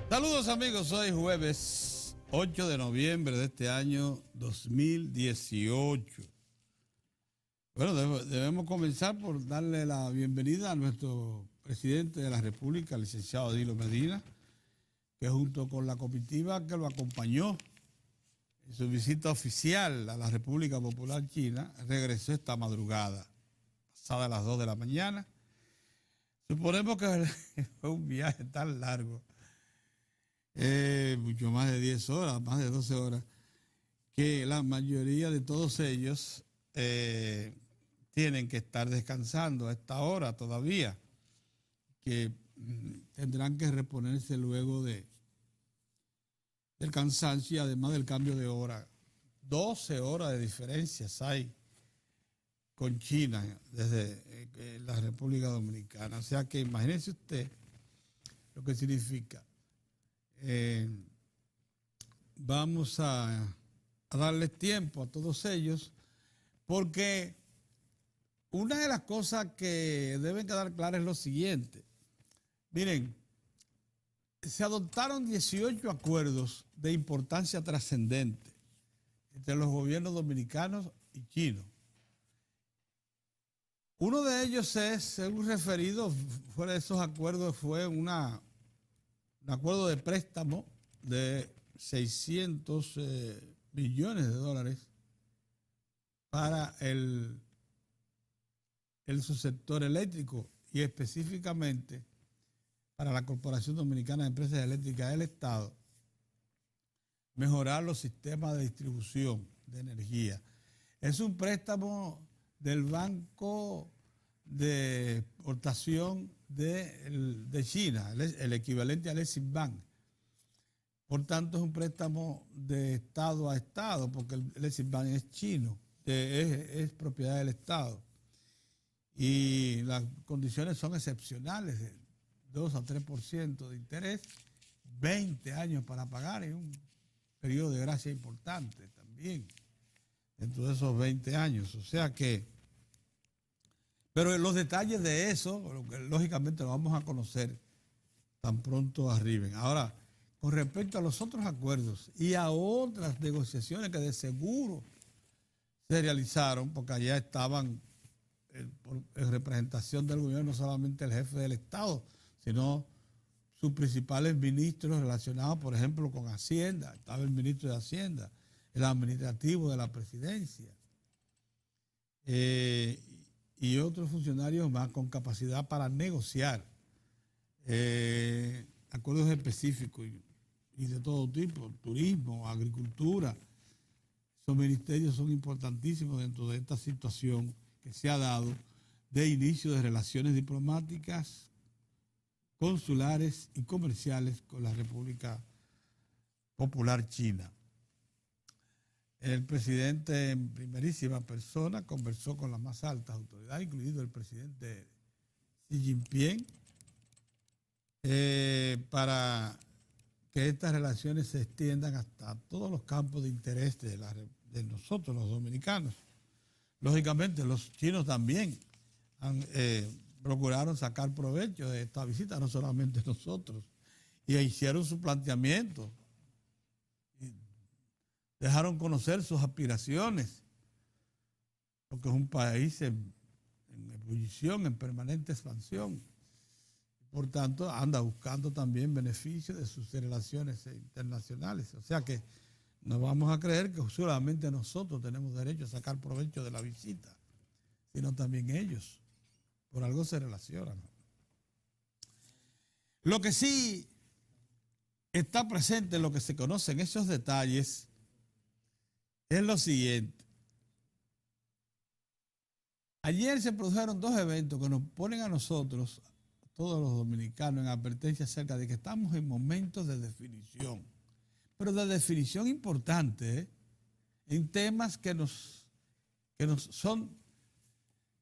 Saludos amigos, hoy jueves 8 de noviembre de este año 2018. Bueno, debemos comenzar por darle la bienvenida a nuestro presidente de la República, el licenciado Danilo Medina, que junto con la comitiva que lo acompañó en su visita oficial a la República Popular China, regresó esta madrugada, pasada las 2 de la mañana. Suponemos que fue un viaje tan largo, mucho más de 10 horas, más de 12 horas, que la mayoría de todos ellos tienen que estar descansando a esta hora todavía, que tendrán que reponerse luego del cansancio y además del cambio de hora. 12 horas de diferencias hay con China desde la República Dominicana. O sea que imagínense usted lo que significa. Vamos a darles tiempo a todos ellos, porque una de las cosas que deben quedar claras es lo siguiente. Miren, se adoptaron 18 acuerdos de importancia trascendente entre los gobiernos dominicanos y chinos. Uno de ellos es, según referido, fuera de esos acuerdos, fue un acuerdo de préstamo de 600 millones de dólares para el subsector eléctrico y específicamente para la Corporación Dominicana de Empresas Eléctricas del Estado, mejorar los sistemas de distribución de energía. Es un préstamo del Banco de Exportación de China, el equivalente al Exim Bank. Por tanto, es un préstamo de Estado a Estado, porque el Exim Bank es chino, es propiedad del Estado. Y las condiciones son excepcionales, de 2 a 3% de interés, 20 años para pagar, y un periodo de gracia importante también dentro de esos 20 años. O sea que, pero los detalles de eso, lógicamente lo vamos a conocer tan pronto arriben. Ahora, con respecto a los otros acuerdos y a otras negociaciones que de seguro se realizaron, porque allá estaban en representación del gobierno no solamente el jefe del Estado, sino sus principales ministros relacionados, por ejemplo, con Hacienda. Estaba el ministro de Hacienda, el administrativo de la presidencia, y otros funcionarios más con capacidad para negociar acuerdos específicos y de todo tipo, turismo, agricultura. Esos ministerios son importantísimos dentro de esta situación que se ha dado de inicio de relaciones diplomáticas, consulares y comerciales con la República Popular China. El presidente en primerísima persona conversó con las más altas autoridades, incluido el presidente Xi Jinping, para que estas relaciones se extiendan hasta todos los campos de interés de nosotros, los dominicanos. Lógicamente, los chinos también procuraron sacar provecho de esta visita, no solamente nosotros, y hicieron su planteamiento, y dejaron conocer sus aspiraciones, porque es un país en ebullición, en permanente expansión. Por tanto, anda buscando también beneficios de sus relaciones internacionales. O sea que no vamos a creer que solamente nosotros tenemos derecho a sacar provecho de la visita, sino también ellos. Por algo se relacionan. Lo que sí está presente en lo que se conocen esos detalles es lo siguiente. Ayer se produjeron dos eventos que nos ponen a nosotros, todos los dominicanos, en advertencia acerca de que estamos en momentos de definición, pero de definición importante, en temas que nos son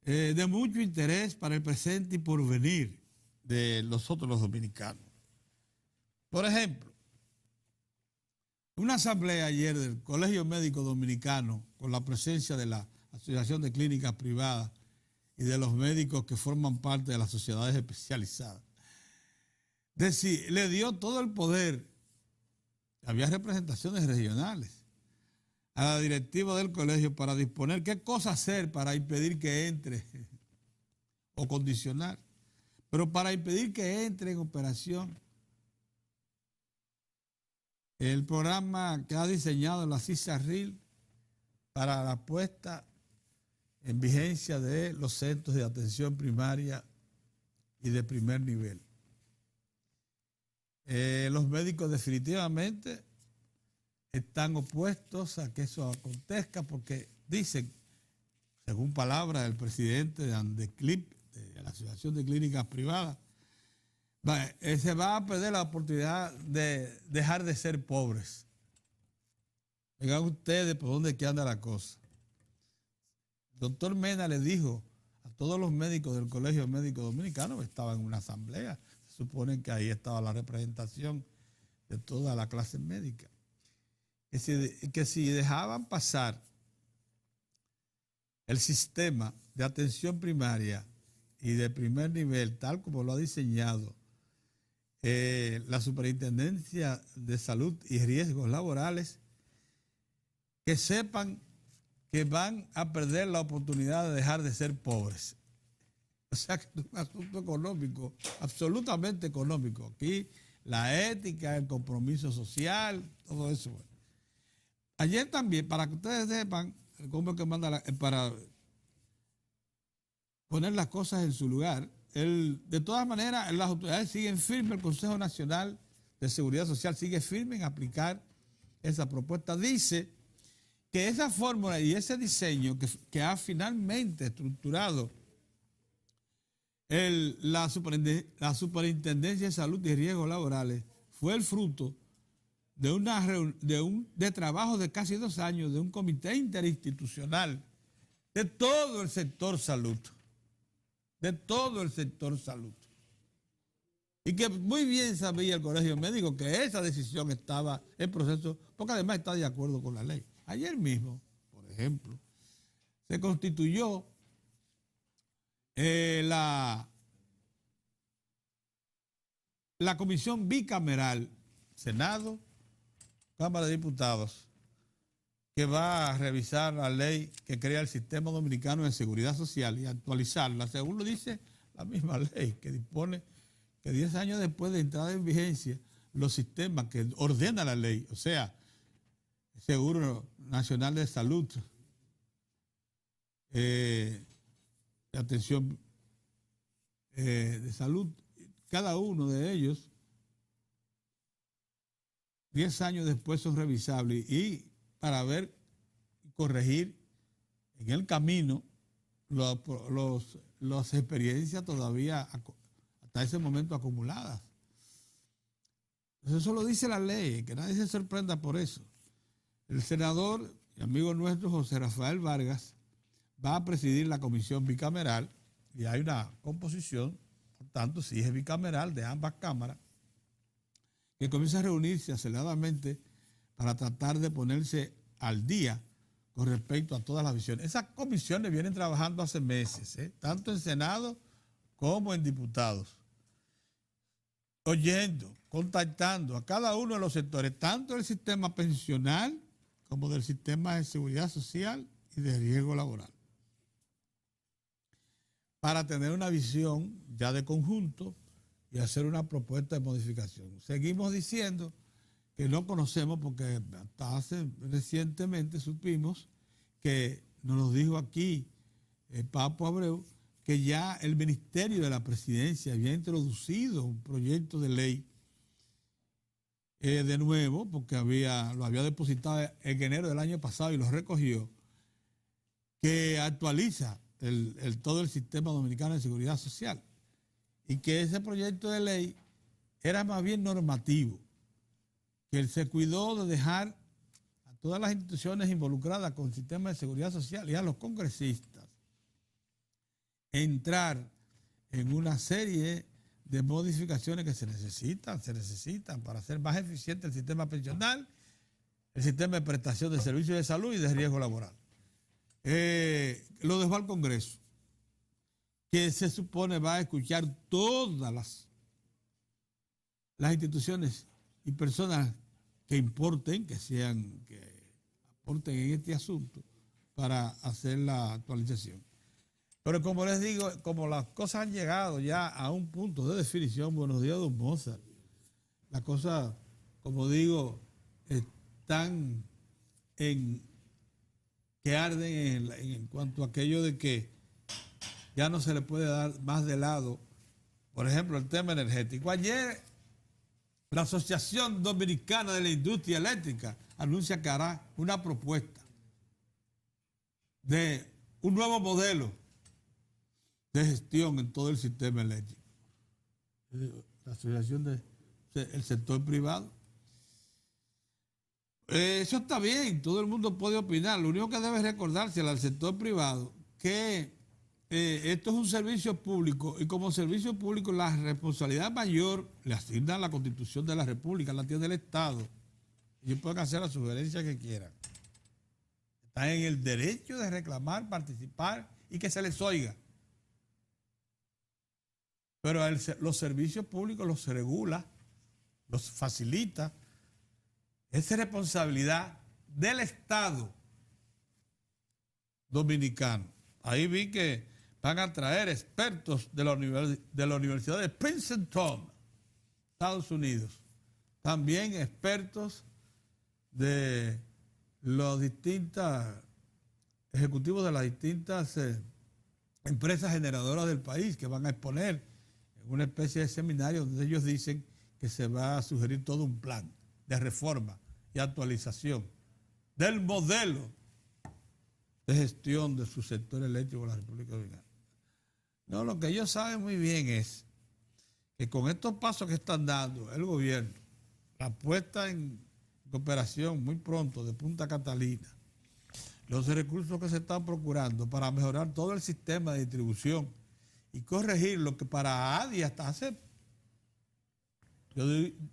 de mucho interés para el presente y porvenir de nosotros los dominicanos. Por ejemplo, una asamblea ayer del Colegio Médico Dominicano, con la presencia de la Asociación de Clínicas Privadas y de los médicos que forman parte de las sociedades especializadas, le dio todo el poder. Había representaciones regionales a la directiva del colegio para disponer qué cosa hacer para impedir que entre o condicionar, pero para impedir que entre en operación el programa que ha diseñado la CISARRIL para la puesta en vigencia de los centros de atención primaria y de primer nivel. Los médicos definitivamente están opuestos a que eso acontezca porque dicen, según palabras del presidente de ANDECLIP, de la Asociación de Clínicas Privadas, se va a perder la oportunidad de dejar de ser pobres. Vean ustedes por dónde que anda la cosa. El doctor Mena le dijo a todos los médicos del Colegio Médico Dominicano, estaba en una asamblea, se supone que ahí estaba la representación de toda la clase médica, que si dejaban pasar el sistema de atención primaria y de primer nivel, tal como lo ha diseñado la Superintendencia de Salud y Riesgos Laborales, que sepan que van a perder la oportunidad de dejar de ser pobres. O sea, que es un asunto económico, absolutamente económico. Aquí la ética, el compromiso social, todo eso. Bueno. Ayer también, para que ustedes sepan, cómo que manda para poner las cosas en su lugar, de todas maneras, las autoridades siguen firmes, el Consejo Nacional de Seguridad Social sigue firme en aplicar esa propuesta. Dice que esa fórmula y ese diseño que ha finalmente estructurado la Superintendencia de Salud y Riesgos Laborales fue el fruto de trabajo de casi 2 años de un comité interinstitucional de todo el sector salud. De todo el sector salud. Y que muy bien sabía el Colegio Médico que esa decisión estaba en proceso, porque además está de acuerdo con la ley. Ayer mismo, por ejemplo, se constituyó la comisión bicameral, Senado, Cámara de Diputados, que va a revisar la ley que crea el Sistema Dominicano de Seguridad Social y actualizarla, según lo dice la misma ley, que dispone que 10 años después de entrada en vigencia, los sistemas que ordena la ley, o sea, Seguro Nacional de Salud, de atención de salud, cada uno de ellos, 10 años después son revisables y para ver y corregir en el camino las experiencias todavía hasta ese momento acumuladas. Entonces eso lo dice la ley, que nadie se sorprenda por eso. El senador y amigo nuestro José Rafael Vargas va a presidir la comisión bicameral y hay una composición, por tanto, si es bicameral de ambas cámaras, que comienza a reunirse aceleradamente para tratar de ponerse al día con respecto a todas las visiones. Esas comisiones vienen trabajando hace meses, tanto en Senado como en diputados, oyendo, contactando a cada uno de los sectores, tanto del sistema pensional como del sistema de seguridad social y de riesgo laboral, para tener una visión ya de conjunto y hacer una propuesta de modificación. Seguimos diciendo que no conocemos porque hasta hace recientemente supimos que nos lo dijo aquí Papo Abreu, que ya el Ministerio de la Presidencia había introducido un proyecto de ley de nuevo, porque lo había depositado en enero del año pasado y lo recogió, que actualiza todo el sistema dominicano de seguridad social y que ese proyecto de ley era más bien normativo, que él se cuidó de dejar a todas las instituciones involucradas con el sistema de seguridad social y a los congresistas entrar en una serie de modificaciones que se necesitan para hacer más eficiente el sistema pensional, el sistema de prestación de servicios de salud y de riesgo laboral. Lo dejó al Congreso, que se supone va a escuchar todas las instituciones y personas que importen, que aporten en este asunto para hacer la actualización. Pero como les digo, como las cosas han llegado ya a un punto de definición, buenos días, don Mozart, las cosas, como digo, están que arden en cuanto a aquello de que ya no se le puede dar más de lado, por ejemplo, el tema energético. Ayer, la Asociación Dominicana de la Industria Eléctrica anuncia que hará una propuesta de un nuevo modelo de gestión en todo el sistema eléctrico. La Asociación del Sector Privado. Eso está bien, todo el mundo puede opinar. Lo único que debe recordarse al sector privado que esto es un servicio público y como servicio público la responsabilidad mayor le asigna la Constitución de la República, la tiene el Estado. Ellos pueden hacer la sugerencia que quieran. Están en el derecho de reclamar, participar y que se les oiga. Pero los servicios públicos los regula, los facilita. Es responsabilidad del Estado dominicano. Ahí vi que van a traer expertos de la Universidad de Princeton, Estados Unidos. También expertos de los distintos ejecutivos de las distintas empresas generadoras del país que van a exponer en una especie de seminario donde ellos dicen que se va a sugerir todo un plan de reforma y actualización del modelo de gestión de su sector eléctrico de la República Dominicana. No, lo que ellos saben muy bien es que con estos pasos que están dando el gobierno, la puesta en cooperación muy pronto de Punta Catalina, los recursos que se están procurando para mejorar todo el sistema de distribución y corregir lo que para ADI hasta hace,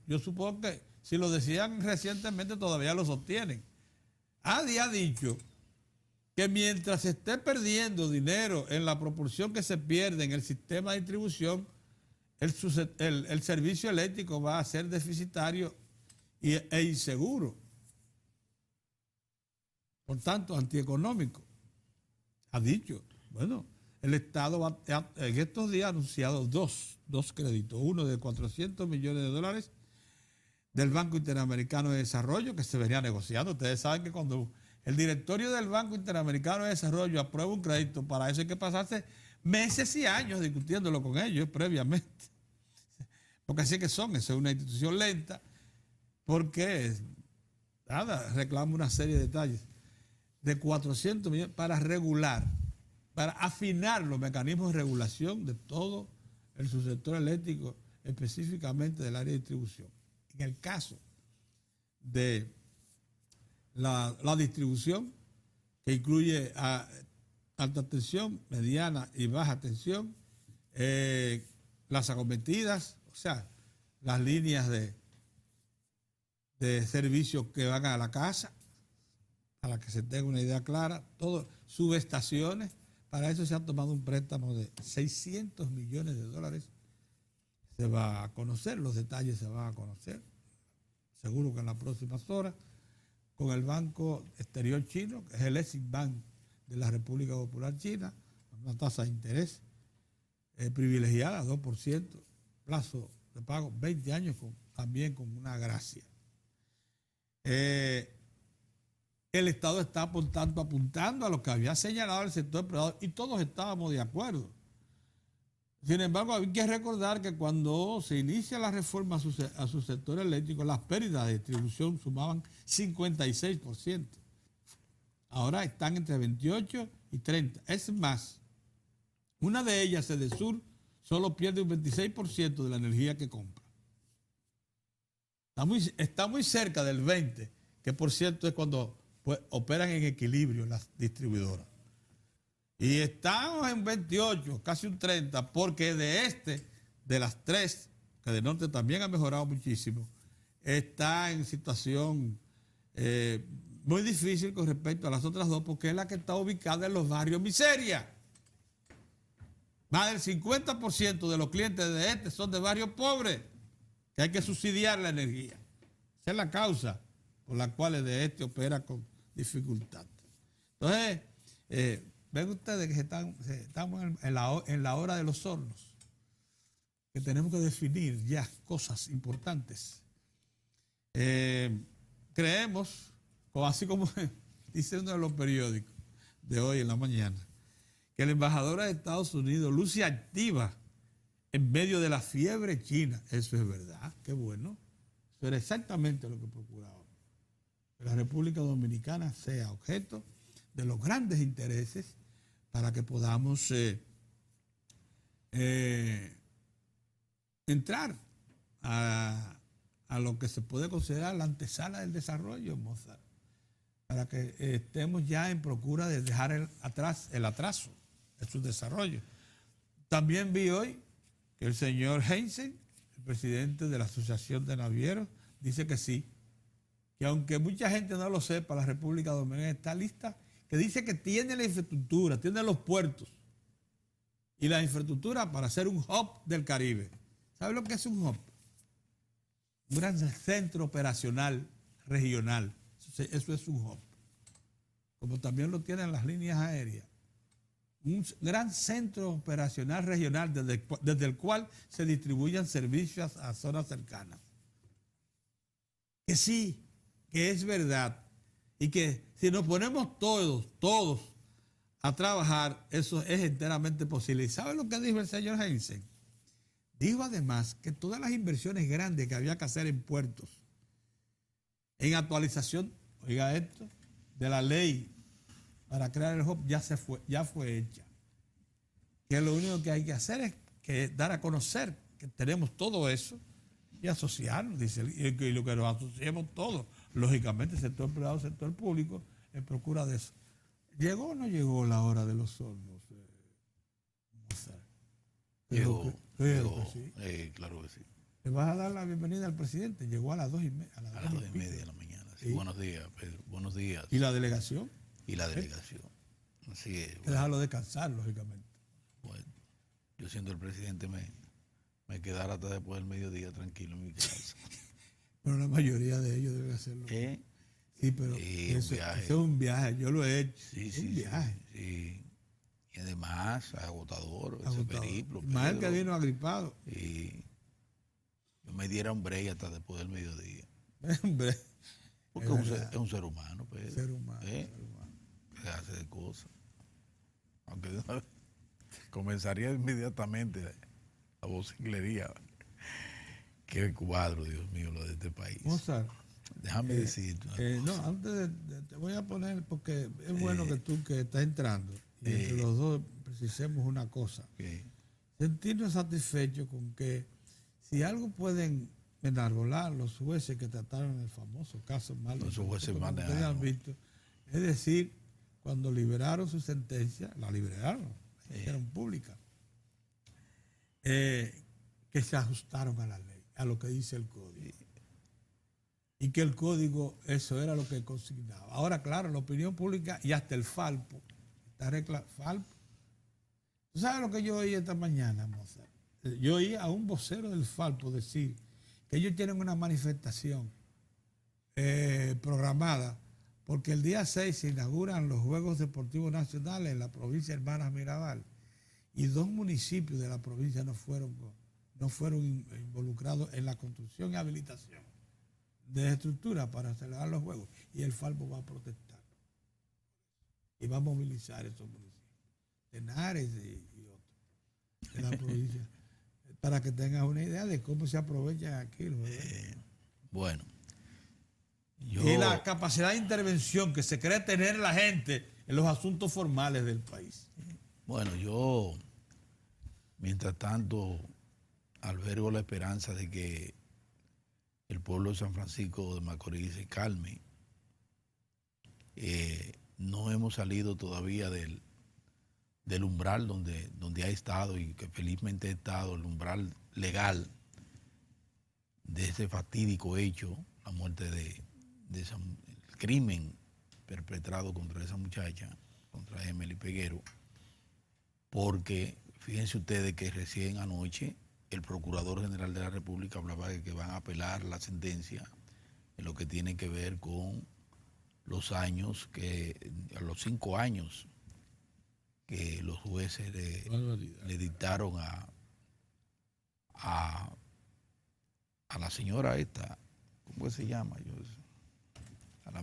yo supongo que si lo decían recientemente todavía lo sostienen. ADI ha dicho que mientras se esté perdiendo dinero en la proporción que se pierde en el sistema de distribución, el servicio eléctrico va a ser deficitario e inseguro. Por tanto, antieconómico. Ha dicho, bueno, el Estado en estos días ha anunciado dos créditos, uno de 400 millones de dólares del Banco Interamericano de Desarrollo, que se venía negociando. Ustedes saben que cuando el directorio del Banco Interamericano de Desarrollo aprueba un crédito, para eso hay que pasarse meses y años discutiéndolo con ellos previamente. Porque así que son, eso es una institución lenta, porque nada, reclama una serie de detalles de 400 millones para regular, para afinar los mecanismos de regulación de todo el subsector eléctrico, específicamente del área de distribución. En el caso de la distribución, que incluye alta tensión, mediana y baja tensión, las acometidas, o sea, las líneas de servicios que van a la casa, para que se tenga una idea clara, todo, subestaciones, para eso se ha tomado un préstamo de 600 millones de dólares. Se va a conocer, los detalles se van a conocer, seguro que en las próximas horas, con el Banco Exterior Chino, que es el Exim Bank de la República Popular China, una tasa de interés privilegiada, 2%, plazo de pago 20 años, también con una gracia. El Estado está, por tanto, apuntando a lo que había señalado el sector privado y todos estábamos de acuerdo. Sin embargo, hay que recordar que cuando se inicia la reforma a su sector eléctrico, las pérdidas de distribución sumaban 56%. Ahora están entre 28 y 30. Es más, una de ellas, Edesur, solo pierde un 26% de la energía que compra. Está muy cerca del 20%, que por cierto es cuando operan en equilibrio las distribuidoras. Y estamos en 28, casi un 30, porque de las tres, que de norte también ha mejorado muchísimo, está en situación muy difícil con respecto a las otras dos, porque es la que está ubicada en los barrios miseria. Más del 50% de los clientes de son de barrios pobres. que hay que subsidiar la energía. Esa es la causa por la cual de este opera con dificultad. Entonces, ven ustedes que estamos en la hora de los hornos, que tenemos que definir ya cosas importantes. Creemos, así como dice uno de los periódicos de hoy en la mañana, que la embajadora de Estados Unidos luce activa en medio de la fiebre china. Eso es verdad, qué bueno. Eso era exactamente lo que procurábamos. Que la República Dominicana sea objeto de los grandes intereses para que podamos entrar a lo que se puede considerar la antesala del desarrollo, Mozart, para que estemos ya en procura de dejar el atraso de su desarrollo. También vi hoy que el señor Heinzen, el presidente de la Asociación de Navieros, dice que sí, que aunque mucha gente no lo sepa, la República Dominicana está lista, que dice que tiene la infraestructura, tiene los puertos y la infraestructura para ser un hub del Caribe. ¿Sabe lo que es un hub? Un gran centro operacional regional. Eso es un hub. Como también lo tienen las líneas aéreas. Un gran centro operacional regional desde el cual se distribuyen servicios a zonas cercanas. Que sí, que es verdad. Y que si nos ponemos todos a trabajar, eso es enteramente posible. ¿Y sabe lo que dijo el señor Heinzen? Dijo además que todas las inversiones grandes que había que hacer en puertos, en actualización, oiga esto, de la ley para crear el hub ya fue hecha. Que lo único que hay que hacer es que dar a conocer que tenemos todo eso y asociarnos, dice, y lo que nos asociemos todos, lógicamente, sector privado, sector público, en procura de eso. ¿Llegó o no llegó la hora de los hornos? Llegó, sí. Claro que sí. Le vas a dar la bienvenida al presidente. Llegó a las 2:30. A las 2:30 de la mañana. Sí. Sí. Buenos días, Pedro. Buenos días. ¿Y la delegación? Y la delegación. Así es. Hay que dejarlo descansar, lógicamente. Bueno, yo siendo el presidente me quedara hasta después del mediodía tranquilo en mi casa. Pero la mayoría de ellos deben hacerlo. ¿Qué? Sí, pero eso es un viaje. Yo lo he hecho. Sí, un viaje. Sí. Y además, agotador. Ese periplo. Más el que vino agripado. Y yo me diera un break hasta después del mediodía. Hombre. Porque es un ser humano, Pedro. Ser humano. Que hace de cosas. Aunque de una vez comenzaría inmediatamente la vocinglería. Qué cuadro, Dios mío, lo de este país. Mozart, déjame decirte. No, antes te voy a poner, porque es bueno que tú que estás entrando, y entre los dos precisemos una cosa. Sentirnos satisfechos con que si algo pueden enarbolar los jueces que trataron el famoso caso Marlon, Los jueces como ustedes han visto, es decir, cuando liberaron su sentencia, la liberaron, la hicieron pública, que se ajustaron a la ley, a lo que dice el código. Y que el código, eso era lo que consignaba. Ahora, claro, la opinión pública y hasta el Falpo, Falpo. ¿Tú sabes lo que yo oí esta mañana, Mozart? Yo oí a un vocero del Falpo decir que ellos tienen una manifestación programada porque el día 6 se inauguran los Juegos Deportivos Nacionales en la provincia de Hermanas Mirabal y 2 municipios de la provincia no fueron involucrados en la construcción y habilitación de estructuras para celebrar los Juegos, y el Falpo va a protestar y va a movilizar esos municipios, Henares y otros de la provincia, para que tengas una idea de cómo se aprovechan aquí los bueno. Y la capacidad de intervención que se cree tener la gente en los asuntos formales del país. Bueno, yo, mientras tanto, albergo la esperanza de que el pueblo de San Francisco de Macorís se calme. No hemos salido todavía del umbral donde ha estado, y que felizmente ha estado, el umbral legal de ese fatídico hecho, la muerte el crimen perpetrado contra esa muchacha, contra Emily Peguero, porque fíjense ustedes que recién anoche el Procurador General de la República hablaba de que van a apelar la sentencia en lo que tiene que ver con los años los 5 años que los jueces le dictaron a la señora esta, ¿cómo se llama? A la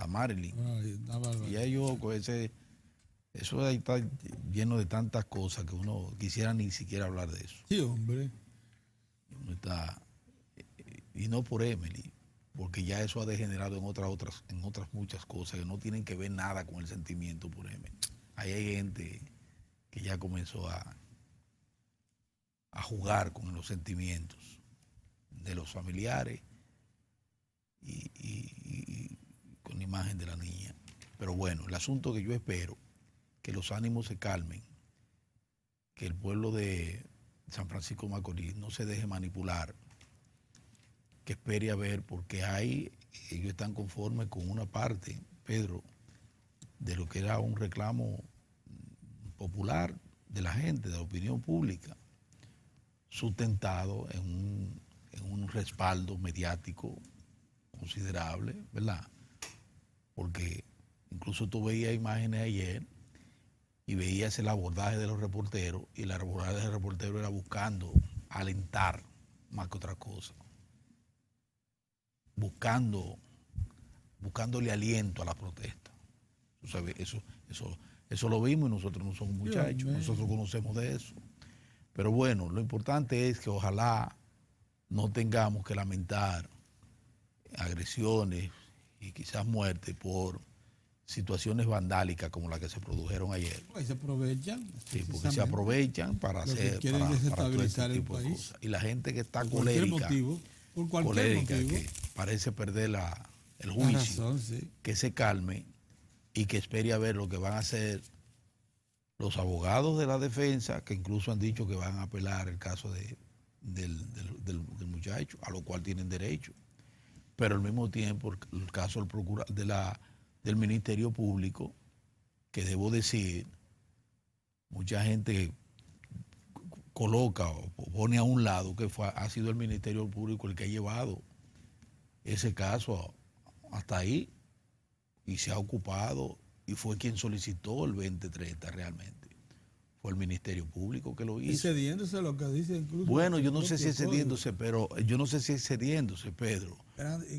Marilyn. Y ellos, eso ahí está lleno de tantas cosas que uno quisiera ni siquiera hablar de eso. Sí, hombre. Uno está, y no por Emily, porque ya eso ha degenerado en otras muchas cosas que no tienen que ver nada con el sentimiento por Emily. Ahí hay gente que ya comenzó a jugar con los sentimientos de los familiares y con la imagen de la niña. Pero bueno, el asunto que yo espero que los ánimos se calmen, que el pueblo de San Francisco de Macorís no se deje manipular, que espere a ver, porque ellos están conformes con una parte, Pedro, de lo que era un reclamo popular de la gente, de la opinión pública, sustentado en un respaldo mediático considerable, ¿verdad? Porque incluso tú veías imágenes ayer y veías el abordaje de los reporteros, y el abordaje del reportero era buscando alentar más que otra cosa, buscándole aliento a la protesta. ¿Tú sabes? Eso lo vimos, y nosotros no somos muchachos, nosotros conocemos de eso. Pero bueno, lo importante es que ojalá no tengamos que lamentar agresiones y quizás muerte por situaciones vandálicas como las que se produjeron ayer. Pues se aprovechan. Sí, porque se aprovechan para hacer para todo ese tipo de cosas. Y la gente que está colérica, por cualquier motivo, que parece perder el juicio, razón, sí, que se calme y que espere a ver lo que van a hacer los abogados de la defensa, que incluso han dicho que van a apelar el caso del muchacho, a lo cual tienen derecho. Pero al mismo tiempo el caso del Ministerio Público, que debo decir, mucha gente coloca o pone a un lado que ha sido el Ministerio Público el que ha llevado ese caso hasta ahí y se ha ocupado, y fue quien solicitó el 2030 realmente. Fue el Ministerio Público que lo hizo. Y cediéndose a lo que dice incluso. Bueno, yo no sé si es cediéndose, Pedro,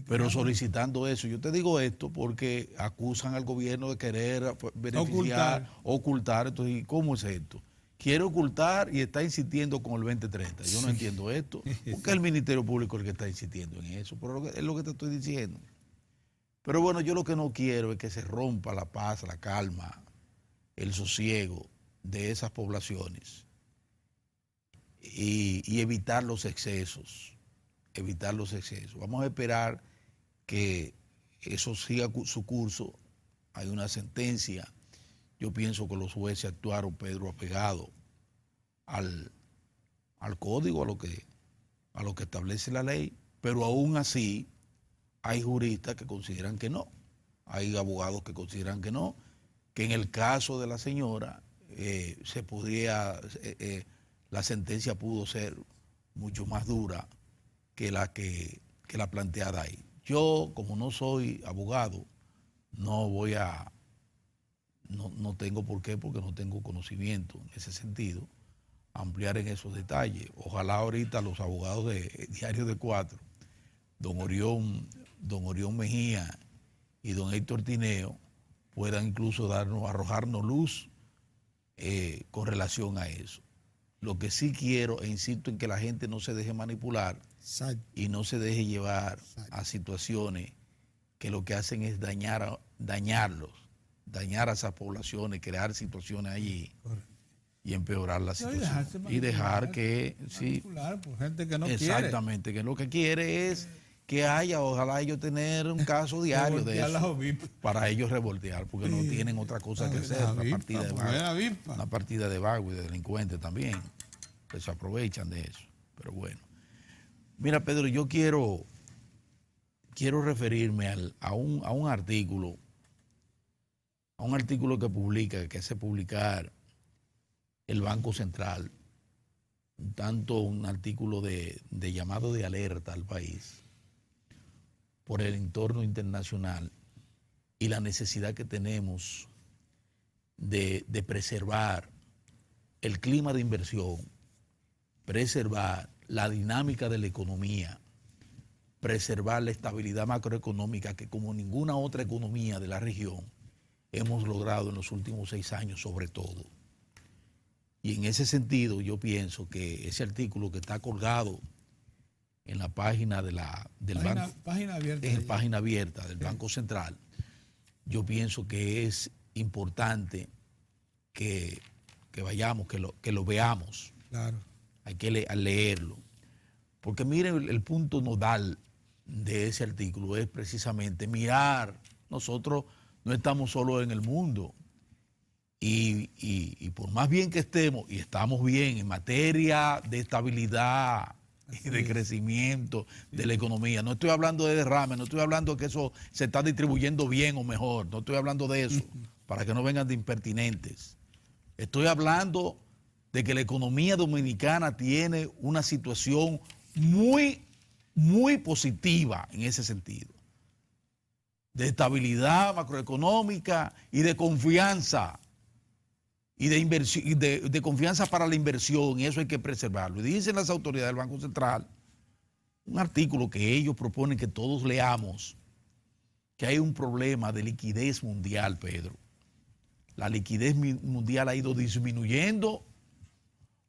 pero solicitando eso. Yo te digo esto porque acusan al gobierno de querer beneficiar, ocultar. Entonces, ¿cómo es esto? Quiere ocultar y está insistiendo con el 2030. Yo no entiendo esto. Porque el Ministerio Público es el que está insistiendo en eso. Pero es lo que te estoy diciendo. Pero bueno, yo lo que no quiero es que se rompa la paz, la calma, el sosiego de esas poblaciones y evitar los excesos. Vamos a esperar que eso siga su curso. Hay una sentencia. Yo pienso que los jueces actuaron, Pedro, apegado al código, a lo que establece la ley, pero aún así hay juristas que consideran que no, hay abogados que consideran que no, que en el caso de la señora la sentencia pudo ser mucho más dura que la planteada ahí. Yo, como no soy abogado, no tengo por qué, porque no tengo conocimiento en ese sentido, ampliar en esos detalles. Ojalá ahorita los abogados de Diario de Cuatro, don Orión Mejía y don Héctor Tineo, puedan incluso arrojarnos luz con relación a eso. Lo que sí quiero, e insisto en que la gente no se deje manipular. Exacto. Y no se deje llevar a situaciones que lo que hacen es dañar a esas poblaciones, crear situaciones allí. Correcto. Y empeorar la situación. Y dejar que por gente que no exactamente, quiere. Que lo que quiere es que haya, ojalá ellos tener un caso diario de eso, para ellos revoltear, porque no tienen otra cosa que hacer, una partida de vago y de delincuentes también, que se aprovechan de eso. Pero bueno, mira, Pedro, yo quiero referirme a un artículo que hace publicar el Banco Central, tanto un artículo de llamado de alerta al país por el entorno internacional y la necesidad que tenemos de preservar el clima de inversión, preservar la dinámica de la economía, preservar la estabilidad macroeconómica que como ninguna otra economía de la región hemos logrado en los últimos 6 años sobre todo. Y en ese sentido yo pienso que ese artículo que está colgado en la página del banco, página abierta, en página abierta del Banco Central, yo pienso que es importante que vayamos, que lo veamos. Claro. Hay que leerlo. Porque miren, el punto nodal de ese artículo es precisamente mirar, nosotros no estamos solo en el mundo. Y por más bien que estemos, y estamos bien en materia de estabilidad y de crecimiento de la economía, no estoy hablando de derrame, no estoy hablando de que eso se está distribuyendo bien o mejor, no estoy hablando de eso, para que no vengan de impertinentes. Estoy hablando de que la economía dominicana tiene una situación muy, muy positiva en ese sentido, de estabilidad macroeconómica y de confianza, y de inversión, de confianza para la inversión, y eso hay que preservarlo. Y dicen las autoridades del Banco Central, un artículo que ellos proponen que todos leamos, que hay un problema de liquidez mundial, Pedro. La liquidez mundial ha ido disminuyendo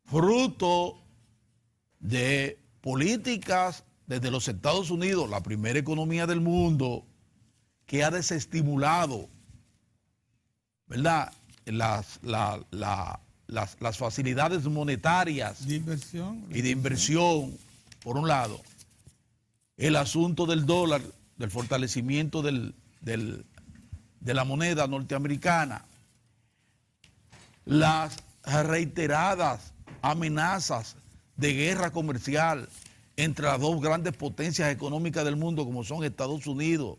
fruto de políticas desde los Estados Unidos, la primera economía del mundo, que ha desestimulado, ¿verdad?, las facilidades monetarias de inversión y de inversión, por un lado. El asunto del dólar, del fortalecimiento de la moneda norteamericana, las reiteradas amenazas de guerra comercial entre las dos grandes potencias económicas del mundo, como son Estados Unidos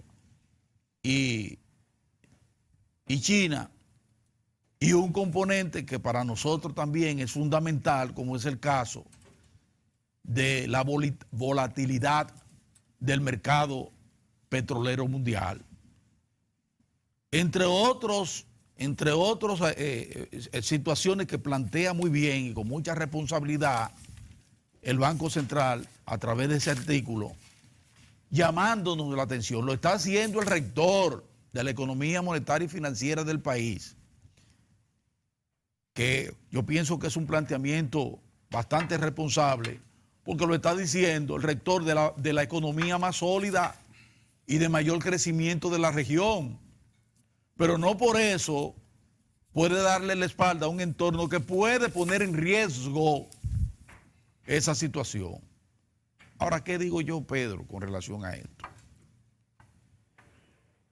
y China, y un componente que para nosotros también es fundamental, como es el caso de la volatilidad del mercado petrolero mundial. Entre otras situaciones que plantea muy bien y con mucha responsabilidad el Banco Central a través de ese artículo, llamándonos la atención. Lo está haciendo el rector de la economía monetaria y financiera del país, que yo pienso que es un planteamiento bastante responsable, porque lo está diciendo el rector de la economía más sólida y de mayor crecimiento de la región. Pero no por eso puede darle la espalda a un entorno que puede poner en riesgo esa situación. Ahora, ¿qué digo yo, Pedro, con relación a esto?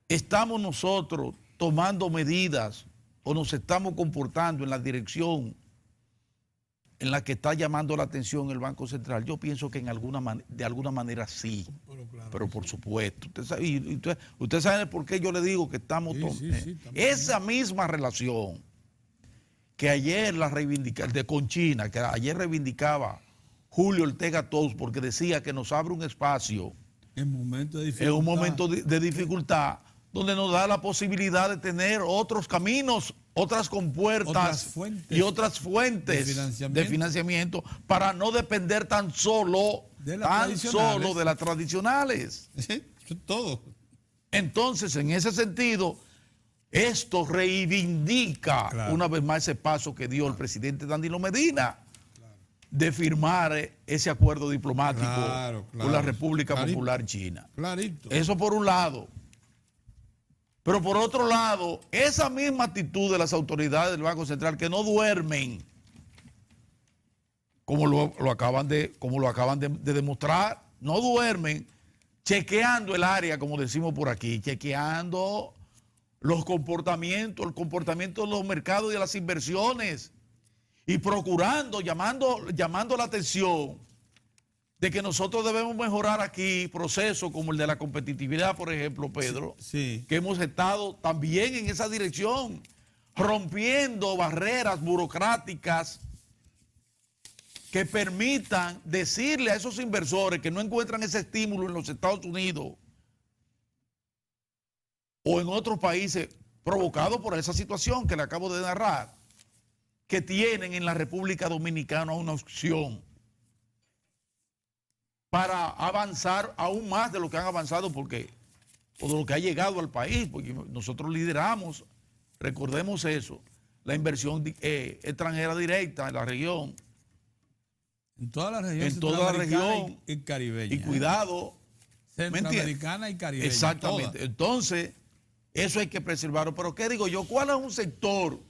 ¿Estamos nosotros tomando medidas o nos estamos comportando en la dirección en la que está llamando la atención el Banco Central? Yo pienso que de alguna manera sí, pero por supuesto. Usted sabe por qué yo le digo que estamos esa misma relación que ayer con China, que ayer reivindicaba Julio Ortega Tous, porque decía que nos abre un espacio en un momento de dificultad, donde nos da la posibilidad de tener otros caminos, otras compuertas y otras fuentes de financiamiento para no depender tan solo de las tradicionales. Todo. Entonces, en ese sentido, esto reivindica una vez más ese paso que dio el presidente Danilo Medina de firmar ese acuerdo diplomático con la República Popular China. Clarito. Eso por un lado. Pero por otro lado, esa misma actitud de las autoridades del Banco Central, que no duermen, como lo acaban de demostrar, no duermen, chequeando el área, como decimos por aquí, chequeando el comportamiento de los mercados y de las inversiones, y procurando, llamando la atención de que nosotros debemos mejorar aquí procesos como el de la competitividad, por ejemplo, Pedro, sí. Que hemos estado también en esa dirección rompiendo barreras burocráticas que permitan decirle a esos inversores que no encuentran ese estímulo en los Estados Unidos o en otros países provocado por esa situación que le acabo de narrar, que tienen en la República Dominicana una opción para avanzar aún más de lo que han avanzado o de lo que ha llegado al país, porque nosotros lideramos, recordemos eso, la inversión extranjera directa en la región. En toda la región. En toda la región. Y caribeña. Y cuidado. Centroamericana y caribeña. Exactamente. Toda. Entonces, eso hay que preservarlo. Pero ¿qué digo yo? ¿Cuál es un sector,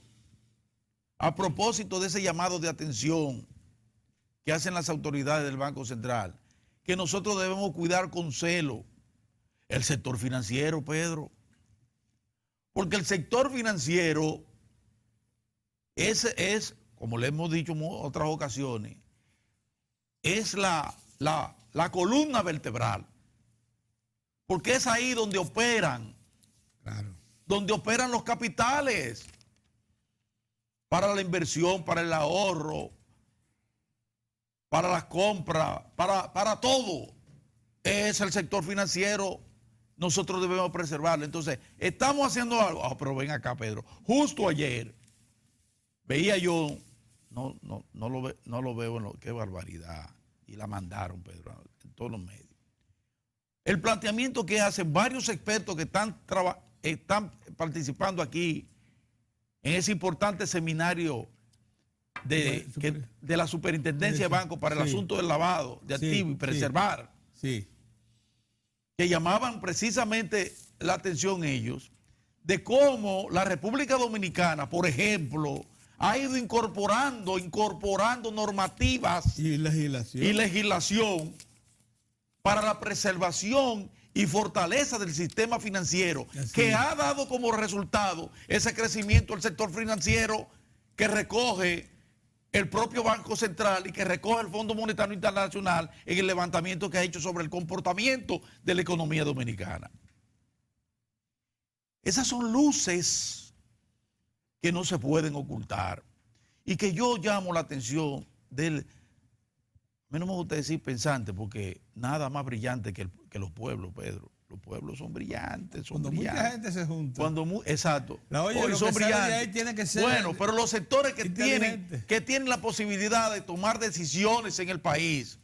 a propósito de ese llamado de atención que hacen las autoridades del Banco Central, que nosotros debemos cuidar con celo? El sector financiero, Pedro. Porque el sector financiero es, como le hemos dicho en otras ocasiones, es la columna vertebral. Porque es ahí donde operan. Claro. Donde operan los capitales para la inversión, para el ahorro, para las compras, para todo. Es el sector financiero. Nosotros debemos preservarlo. Entonces, estamos haciendo algo. Pero ven acá, Pedro. Justo ayer veía yo, no lo veo en lo qué barbaridad. Y la mandaron, Pedro, en todos los medios. El planteamiento que hacen varios expertos que están participando aquí en ese importante seminario de la Superintendencia de Bancos para el asunto del lavado de activos y preservar. Sí. Que llamaban precisamente la atención ellos de cómo la República Dominicana, por ejemplo, ha ido incorporando normativas y legislación para la preservación y fortaleza del sistema financiero, que ha dado como resultado ese crecimiento del sector financiero que recoge el propio Banco Central y que recoge el Fondo Monetario Internacional en el levantamiento que ha hecho sobre el comportamiento de la economía dominicana. Esas son luces que no se pueden ocultar y que yo llamo la atención del... A mí no me gusta decir pensante porque nada más brillante que los pueblos, Pedro. Los pueblos son brillantes, Cuando mucha gente se junta. Exacto. Hoy son brillantes. De ahí tiene que ser pero los sectores que tienen la posibilidad de tomar decisiones en el país,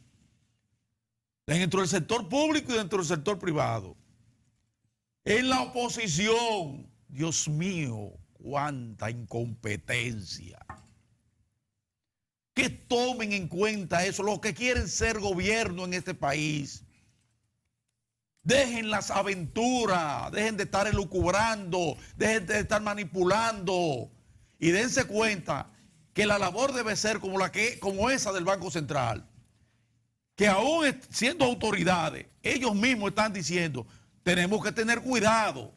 dentro del sector público y dentro del sector privado. En la oposición, Dios mío, cuánta incompetencia. Que tomen en cuenta eso, los que quieren ser gobierno en este país. Dejen las aventuras, dejen de estar elucubrando, dejen de estar manipulando y dense cuenta que la labor debe ser como esa del Banco Central, que aún siendo autoridades, ellos mismos están diciendo, tenemos que tener cuidado,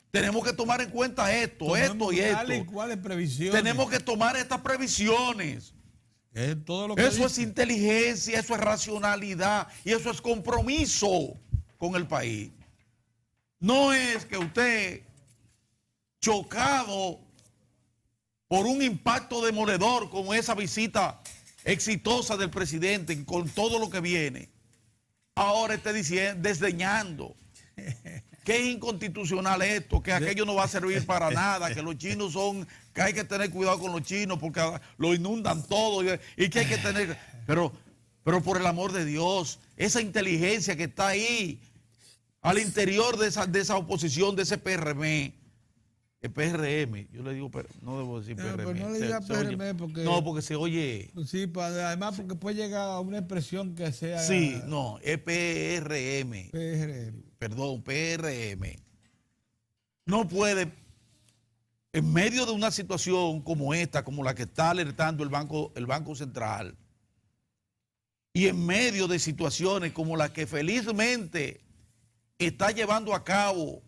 tenemos que tomar en cuenta esto y esto. ¿Cuáles previsiones? Tenemos que tomar estas previsiones. Eso es inteligencia, eso es racionalidad y eso es compromiso con el país. No es que usted, chocado por un impacto demoledor como esa visita exitosa del presidente con todo lo que viene, ahora esté desdeñando que es inconstitucional esto, que aquello no va a servir para nada, que los chinos que hay que tener cuidado con los chinos porque lo inundan todo y que hay que tener... Pero por el amor de Dios, esa inteligencia que está ahí, al interior de esa oposición, de ese PRM, el PRM, yo le digo, no debo decir PRM. Pero no le diga PRM porque... No, porque se oye... Sí, además porque puede llegar a una expresión que sea... Sí, no, es PRM. Perdón, PRM. No puede, en medio de una situación como esta, como la que está alertando el Banco Central, y en medio de situaciones como la que felizmente está llevando a cabo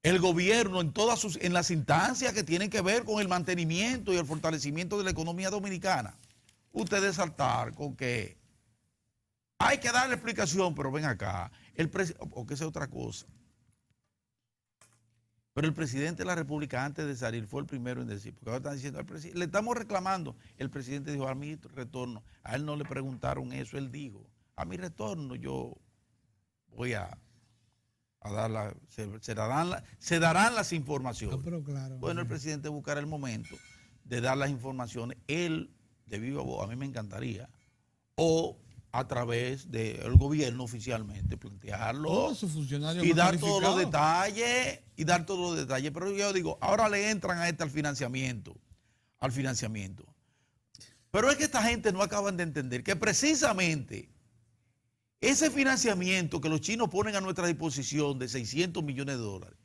el gobierno en las instancias que tienen que ver con el mantenimiento y el fortalecimiento de la economía dominicana, ustedes saltar con que hay que darle explicación, pero ven acá, o que sea otra cosa. Pero el presidente de la República, antes de salir, fue el primero en decir, porque ahora están diciendo al presidente, le estamos reclamando. El presidente dijo, a mi retorno, a él no le preguntaron eso, él dijo, a mi retorno yo voy a dar se darán las informaciones. No, pero claro. Bueno, el presidente buscará el momento de dar las informaciones, él, de viva voz, a mí me encantaría, o a través del gobierno oficialmente, plantearlo Todos sus funcionarios y más dar todos los calificados. detalles, pero yo digo, ahora le entran a al financiamiento. Pero es que esta gente no acaban de entender que precisamente ese financiamiento que los chinos ponen a nuestra disposición de 600 millones de dólares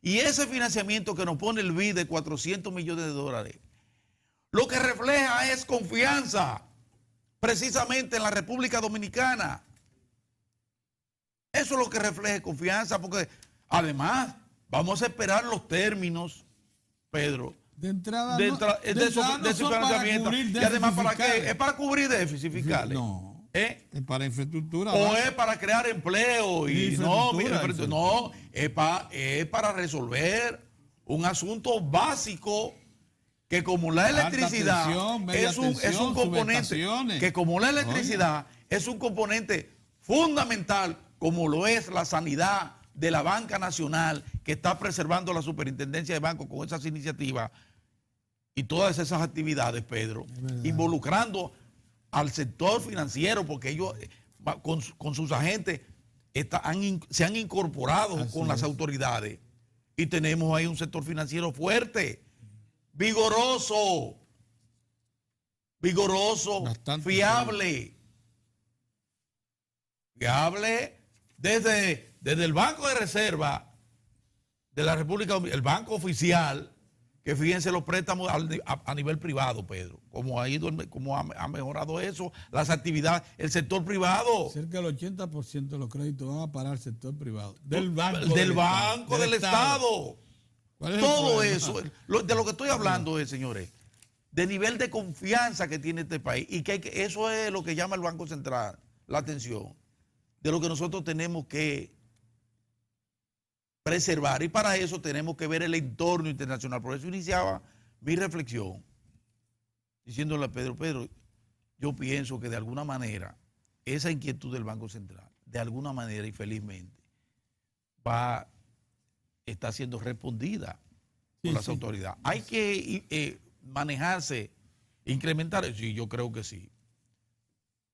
y ese financiamiento que nos pone el BID de 400 millones de dólares, lo que refleja es confianza, precisamente en la República Dominicana. Eso es lo que refleja confianza, porque además vamos a esperar los términos, Pedro, De entrada, de no su son para financiamiento. cubrir Y además, ¿para déficits qué? ¿Es para cubrir déficits fiscales? No. ¿Eh? Es para infraestructura. ¿O básica. es para crear empleo? Y no, mira, no, es para resolver un asunto básico que, como la electricidad tensión, es un componente, subestaciones. que como la electricidad es un componente fundamental, como lo es la sanidad de la banca nacional, que está preservando la superintendencia de bancos con esas iniciativas y todas esas actividades, Pedro, involucrando al sector financiero, porque ellos con sus agentes se han incorporado Así con las autoridades, y tenemos ahí un sector financiero fuerte, vigoroso, Bastante fiable desde el Banco de Reserva de la República Dominicana, el banco oficial, que fíjense los préstamos a nivel privado, Pedro, cómo ha mejorado eso, las actividades, el sector privado. Cerca del 80% de los créditos van a parar al sector privado. Del banco del Estado. ¿Cuál es Todo el eso, de lo que estoy hablando es, señores, de nivel de confianza que tiene este país, y que eso es lo que llama el Banco Central, la atención, de lo que nosotros tenemos que preservar, y para eso tenemos que ver el entorno internacional. Por eso iniciaba mi reflexión diciéndole a Pedro, yo pienso que de alguna manera esa inquietud del Banco Central, de alguna manera y felizmente, está siendo respondida por las autoridades. Hay que manejarse, incrementar eso, y yo creo que sí.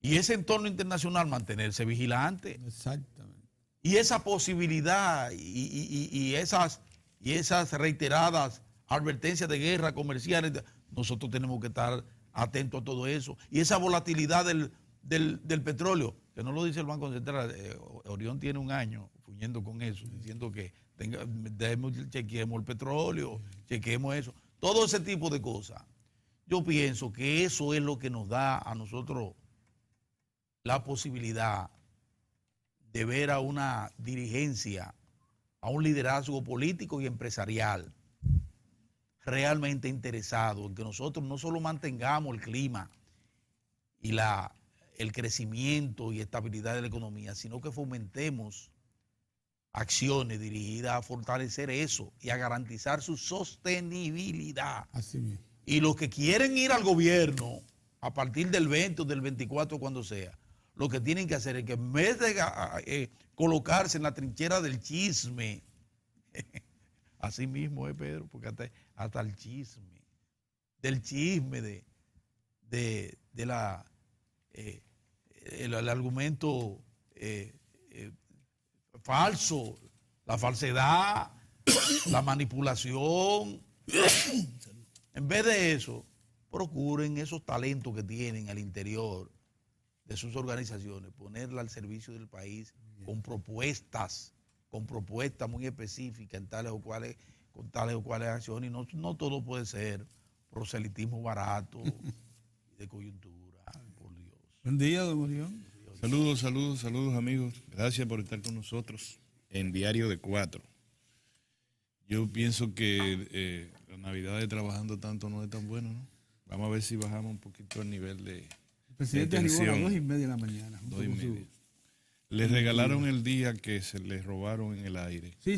Y ese entorno internacional, mantenerse vigilante. Exactamente. Y esa posibilidad y esas reiteradas advertencias de guerra comerciales, nosotros tenemos que estar atentos a todo eso. Y esa volatilidad del petróleo, que no lo dice el Banco Central, Orión tiene un año fuñendo con eso, diciendo que chequeemos el petróleo, chequeemos eso, todo ese tipo de cosas. Yo pienso que eso es lo que nos da a nosotros la posibilidad de ver a una dirigencia, a un liderazgo político y empresarial realmente interesado en que nosotros no solo mantengamos el clima y el crecimiento y estabilidad de la economía, sino que fomentemos acciones dirigidas a fortalecer eso y a garantizar su sostenibilidad. Así mismo. Y los que quieren ir al gobierno a partir del 20 o del 24, cuando sea, lo que tienen que hacer es que, en vez de colocarse en la trinchera del chisme, así mismo es, Pedro, porque hasta el chisme, el argumento falso, la falsedad, la manipulación. En vez de eso, procuren esos talentos que tienen al interior de sus organizaciones, ponerla al servicio del país con propuestas muy específicas con tales o cuales acciones. Y no todo puede ser proselitismo barato y de coyuntura, por Dios. Buen día, don Orión. Saludos amigos. Gracias por estar con nosotros en Diario de 4. Yo pienso que la Navidad de trabajando tanto no es tan bueno, ¿no? Vamos a ver si bajamos un poquito el nivel de El presidente arribó a las tensión. 2:30 de la mañana. 2:30. Le regalaron el día que se les robaron en el aire. Sí,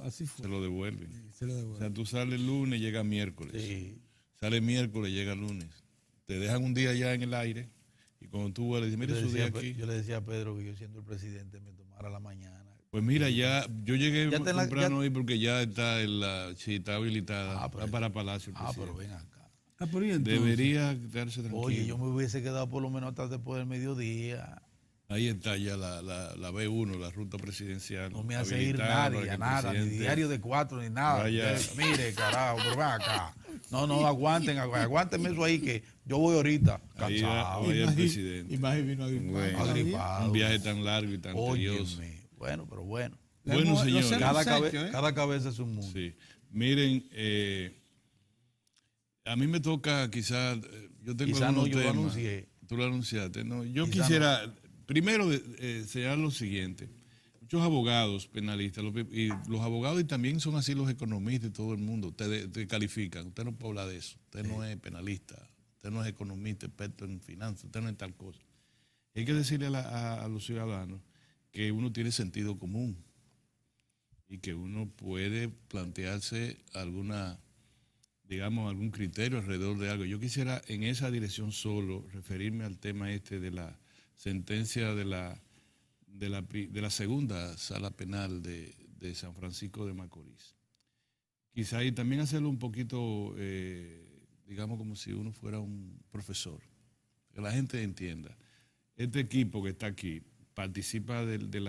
así fue. Se lo devuelven. Sí, se lo O devuelven. sea, tú sales lunes, llega miércoles. Sí. Sale miércoles, llega lunes. Te dejan un día ya en el aire y cuando tú vuelves, mira su día aquí. Yo le decía a Pedro que yo siendo el presidente me tomara la mañana. Pues mira, ya yo llegué Ya te la- temprano ya- ahí porque ya está sí, está habilitada. Ah, pero- Está para Palacio. el Ah, pero presidente. ven acá. Ah, pero ¿y entonces? Debería quedarse tranquilo. Oye, yo me hubiese quedado por lo menos hasta después del mediodía. Ahí está ya la B1, la ruta presidencial. No me hace ir habilitada nadie, para que a el nada, ni presidente diario de 4, ni nada. vaya. Mire, carajo, pero ven acá. No, aguántenme eso ahí que yo voy ahorita Ahí cansado, vaya el presidente. Y más y vino agripado. Bueno. todavía. agripado. Un viaje tan largo y tan tedioso. Óyeme. Bueno, pero bueno. Bueno, señores. Cada cabeza es un mundo. Sí. Miren, a mí me toca quizás, yo tengo Quizá no, algunos yo lo temas. anuncié. Tú lo anunciaste. No, yo Quizá quisiera, primero, señalar lo siguiente. Muchos abogados penalistas, y los abogados y también son así los economistas y todo el mundo, te califican. Usted no puede hablar de eso. Usted no es penalista. Usted no es economista, experto en finanzas. Usted no es tal cosa. Hay que decirle a los ciudadanos que uno tiene sentido común y que uno puede plantearse algún criterio alrededor de algo. Yo quisiera en esa dirección solo referirme al tema de la sentencia de la segunda sala penal de San Francisco de Macorís. Quizá y también hacerlo un poquito, digamos como si uno fuera un profesor, que la gente entienda. Este equipo que está aquí participa de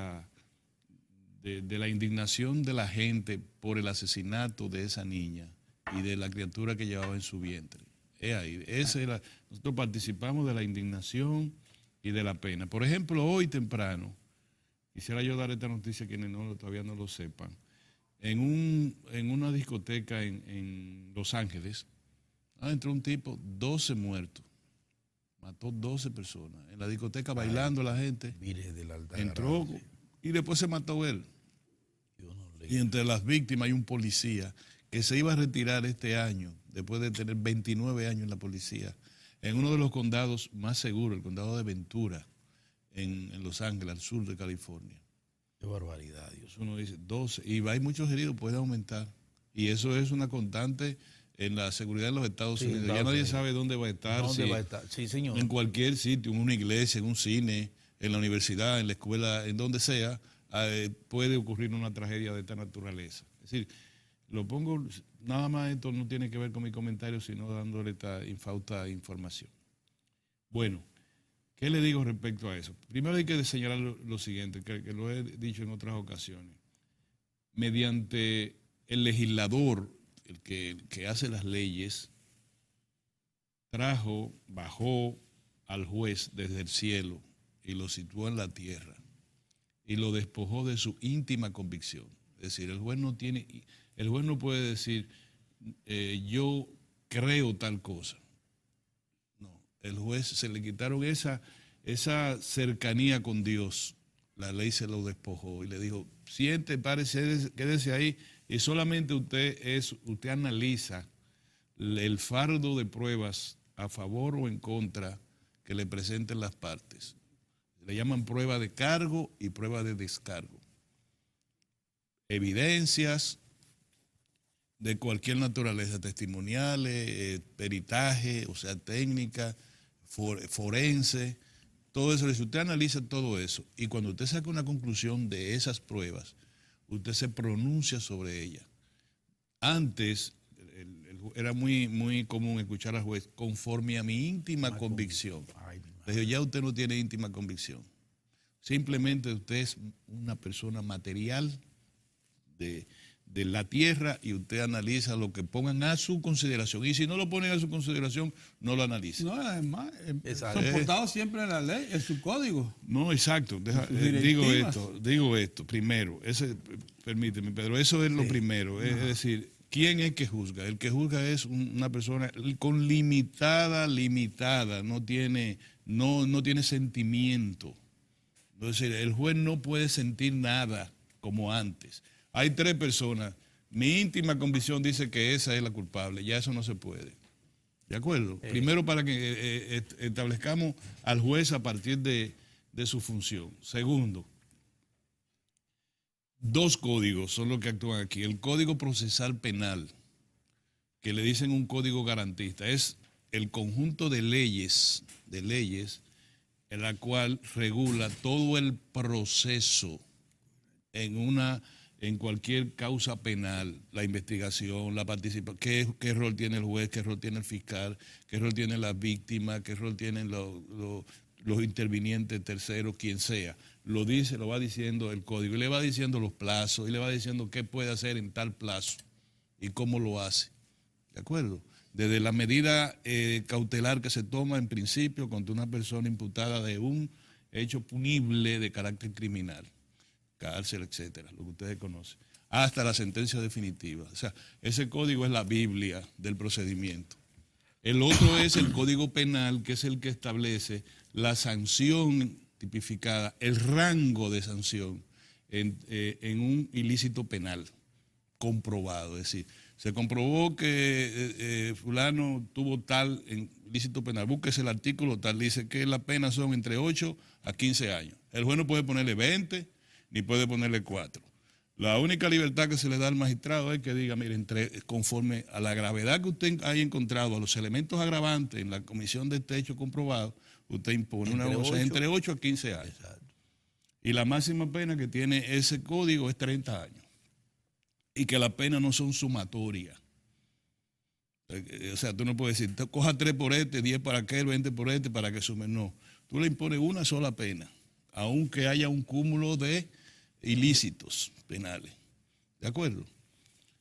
la indignación de la gente por el asesinato de esa niña y de la criatura que llevaba en su vientre. Nosotros participamos de la indignación y de la pena. Por ejemplo, hoy temprano, quisiera yo dar esta noticia a quienes todavía no lo sepan, en una discoteca en Los Ángeles, entró un tipo, 12 muertos, mató 12 personas, en la discoteca bailando la gente, Mire del altar. entró y después se mató él. Y entre las víctimas hay un policía que se iba a retirar este año, después de tener 29 años en la policía, en uno de los condados más seguros, el condado de Ventura, en Los Ángeles, al sur de California. Qué barbaridad, Dios. Uno dice 12, y hay muchos heridos, puede aumentar. Y eso es una constante en la seguridad de los Estados Sí, Unidos. Ya Estados nadie Unidos. sabe dónde va a estar. ¿Dónde va a estar? Sí, señor. En cualquier sitio, en una iglesia, en un cine, en la universidad, en la escuela, en donde sea, puede ocurrir una tragedia de esta naturaleza. Es decir, lo pongo, nada más esto no tiene que ver con mi comentario, sino dándole esta infausta información. Bueno, ¿qué le digo respecto a eso? Primero hay que señalar lo siguiente, que lo he dicho en otras ocasiones. Mediante el legislador, el que hace las leyes, bajó al juez desde el cielo y lo situó en la tierra y lo despojó de su íntima convicción. Es decir, el juez no puede decir, yo creo tal cosa. No, el juez se le quitaron esa cercanía con Dios. La ley se lo despojó y le dijo, siente, párese, quédese ahí y solamente usted analiza el fardo de pruebas a favor o en contra que le presenten las partes. Le llaman prueba de cargo y prueba de descargo. Evidencias de cualquier naturaleza, testimoniales, peritaje, o sea, técnica, forense, todo eso. Si usted analiza todo eso y cuando usted saca una conclusión de esas pruebas, usted se pronuncia sobre ellas. Antes era muy común escuchar al juez conforme a mi íntima convicción. Le digo, ya usted no tiene íntima convicción. Simplemente usted es una persona material de la tierra y usted analiza lo que pongan a su consideración. Y si no lo ponen a su consideración, no lo analiza. No, además, Exacto. soportado siempre en la ley, en su código. No, exacto. Digo esto primero. Permíteme, Pedro, eso es lo primero. Es decir, ¿quién es que juzga? El que juzga es una persona con limitada, no tiene sentimiento. Es decir, el juez no puede sentir nada como antes. Hay 3 personas. Mi íntima convicción dice que esa es la culpable. Ya eso no se puede. ¿De acuerdo? Primero, para que establezcamos al juez a partir de su función. Segundo, Dos códigos son los que actúan aquí. El Código Procesal Penal, que le dicen un código garantista, es el conjunto de leyes en la cual regula todo el proceso en cualquier causa penal, la investigación, la participación, qué rol tiene el juez, qué rol tiene el fiscal, qué rol tiene la víctima, qué rol tienen los intervinientes terceros, quien sea. Lo va diciendo el código, y le va diciendo los plazos, y le va diciendo qué puede hacer en tal plazo y cómo lo hace. ¿De acuerdo? Desde la medida cautelar que se toma en principio contra una persona imputada de un hecho punible de carácter criminal, cárcel, etcétera, lo que ustedes conocen, hasta la sentencia definitiva. O sea, ese código es la Biblia del procedimiento. El otro es el Código Penal, que es el que establece la sanción tipificada, el rango de sanción en un ilícito penal comprobado. Es decir, se comprobó que fulano tuvo tal ilícito penal. Búsquese el artículo tal, dice que las penas son entre 8 a 15 años. El juez no puede ponerle 20 ni puede ponerle 4. La única libertad que se le da al magistrado es que diga, mire, conforme a la gravedad que usted haya encontrado, a los elementos agravantes en la comisión de este hecho comprobado, usted impone entre 8 a 15 años. Exacto. Y la máxima pena que tiene ese código es 30 años. Y que las penas no son sumatorias. O sea, tú no puedes decir, coja 3 por este, 10 para aquel, 20 por este, para que sume. No, tú le impones una sola pena, aunque haya un cúmulo de ilícitos penales. ¿De acuerdo?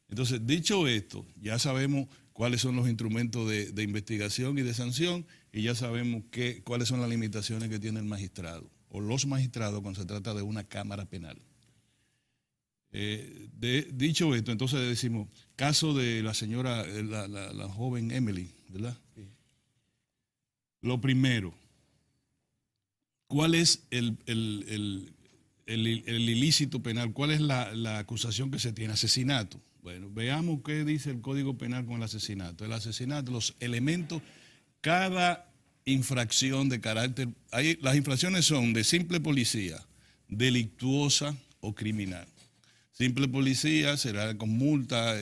Entonces, dicho esto, ya sabemos cuáles son los instrumentos de investigación y de sanción, y ya sabemos cuáles son las limitaciones que tiene el magistrado, o los magistrados cuando se trata de una cámara penal. Dicho esto, entonces decimos, caso de la señora, la joven Emily, ¿verdad? Sí. Lo primero, ¿cuál es el ilícito penal? ¿Cuál es la acusación que se tiene? Asesinato. Bueno, veamos qué dice el Código Penal con el asesinato. El asesinato, los elementos, cada infracción de carácter, las infracciones son de simple policía, delictuosa o criminal. Simple policía será con multa,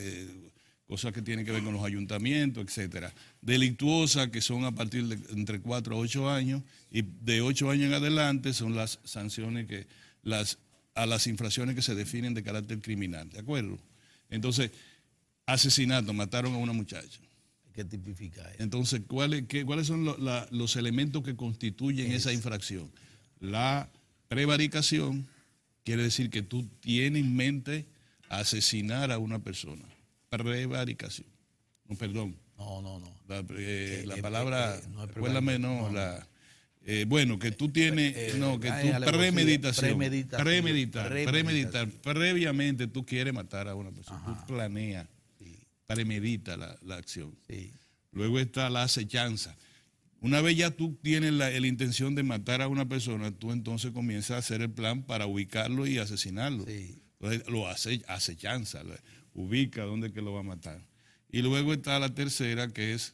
cosas que tienen que ver con los ayuntamientos, etcétera. Delictuosa, que son a partir de entre 4 a 8 años, y de 8 años en adelante son las sanciones a las infracciones que se definen de carácter criminal, ¿de acuerdo? Entonces, asesinato, mataron a una muchacha. Hay que tipificar eso. Entonces, ¿cuáles son los elementos que constituyen esa infracción? La prevaricación. Quiere decir que tú tienes en mente asesinar a una persona. Prevaricación. No, perdón. No. La palabra, no, recuérdame, bueno, que tú tienes, que tu premeditación. Premeditar. Previamente tú quieres matar a una persona. Ajá. Tú planeas, premedita la acción. Sí. Luego está la acechanza. Una vez ya tú tienes la intención de matar a una persona, tú entonces comienzas a hacer el plan para ubicarlo y asesinarlo. Sí. Entonces lo hace acechanza, ubica dónde que lo va a matar. Y luego está la tercera, que es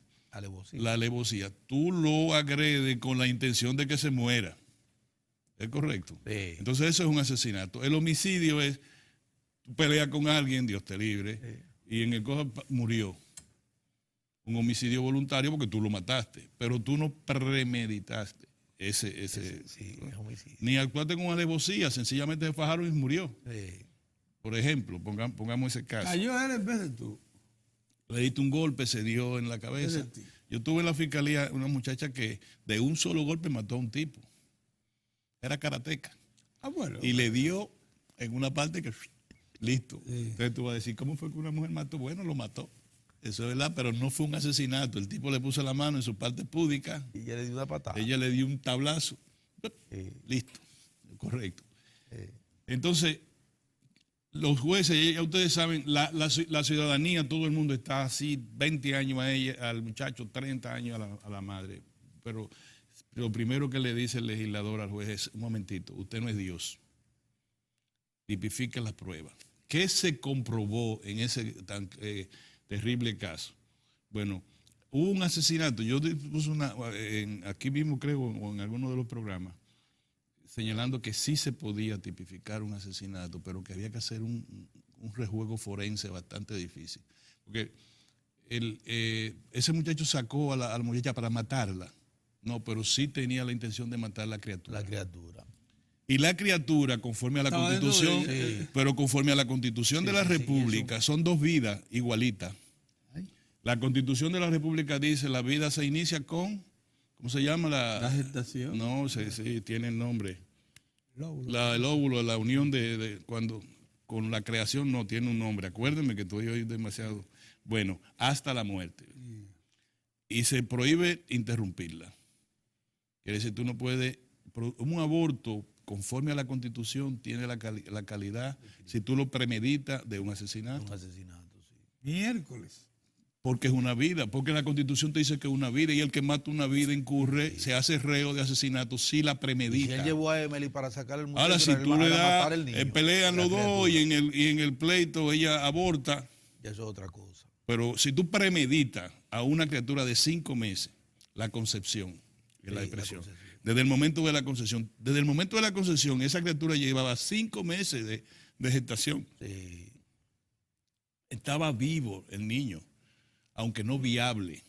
la alevosía. Tú lo agredes con la intención de que se muera. ¿Es correcto? Sí. Entonces eso es un asesinato. El homicidio es, tú peleas con alguien, Dios te libre, y en el cojo murió. Un homicidio voluntario porque tú lo mataste, pero tú no premeditaste ese homicidio. Ni actuaste con alevosía, sencillamente se fajaron y murió. Sí. Por ejemplo, pongamos ese caso. Cayó él en vez de tú. Le diste un golpe, se dio en la cabeza. Yo tuve en la fiscalía una muchacha que de un solo golpe mató a un tipo. Era karateca. Ah, bueno. Y le dio en una parte que listo. Sí. Entonces tú vas a decir, ¿cómo fue que una mujer mató? Bueno, lo mató. Eso es verdad, pero no fue un asesinato. El tipo le puso la mano en su parte púdica. Y ella le dio una patada. Ella le dio un tablazo. Listo. Correcto. Entonces, los jueces, ya ustedes saben, la ciudadanía, todo el mundo está así, 20 años a ella, al muchacho, 30 años a la madre. Pero lo primero que le dice el legislador al juez es, un momentito, usted no es Dios. Tipifique las pruebas. ¿Qué se comprobó en ese terrible caso? Bueno, hubo un asesinato. Yo puse aquí mismo creo, o en alguno de los programas, señalando que sí se podía tipificar un asesinato, pero que había que hacer un rejuego forense bastante difícil. Porque ese muchacho sacó a la muchacha para matarla, no, pero sí tenía la intención de matar a la criatura. La criatura. Y la criatura, conforme a la Estaba Constitución, dentro de ella. pero conforme a la Constitución de la República, son dos vidas igualitas. La Constitución de la República dice la vida se inicia con, ¿cómo se llama? La gestación. No, sí, tiene el nombre. Lóbulo. El óvulo, la unión de cuando, con la creación no tiene un nombre. Acuérdenme que estoy hoy demasiado. Bueno, hasta la muerte. Y se prohíbe interrumpirla. Quiere decir, tú no puedes, un aborto conforme a la Constitución tiene la calidad, si tú lo premeditas, de un asesinato. Un asesinato, sí. Miércoles. Porque es una vida, porque la Constitución te dice que es una vida y el que mata una vida incurre, se hace reo de asesinato si la Y si premedita. él llevó a Emily para sacar el muchacho, Ahora, si tú le a das, matar al niño, pelean la los dos criatura, y en el pleito ella aborta, ya eso es otra cosa. pero si tú premeditas a una criatura de 5 meses, la concepción, que es la Sí, expresión, la concepción. desde el momento de la concepción, esa criatura llevaba 5 meses de gestación. Sí. Estaba vivo el niño, aunque no viable,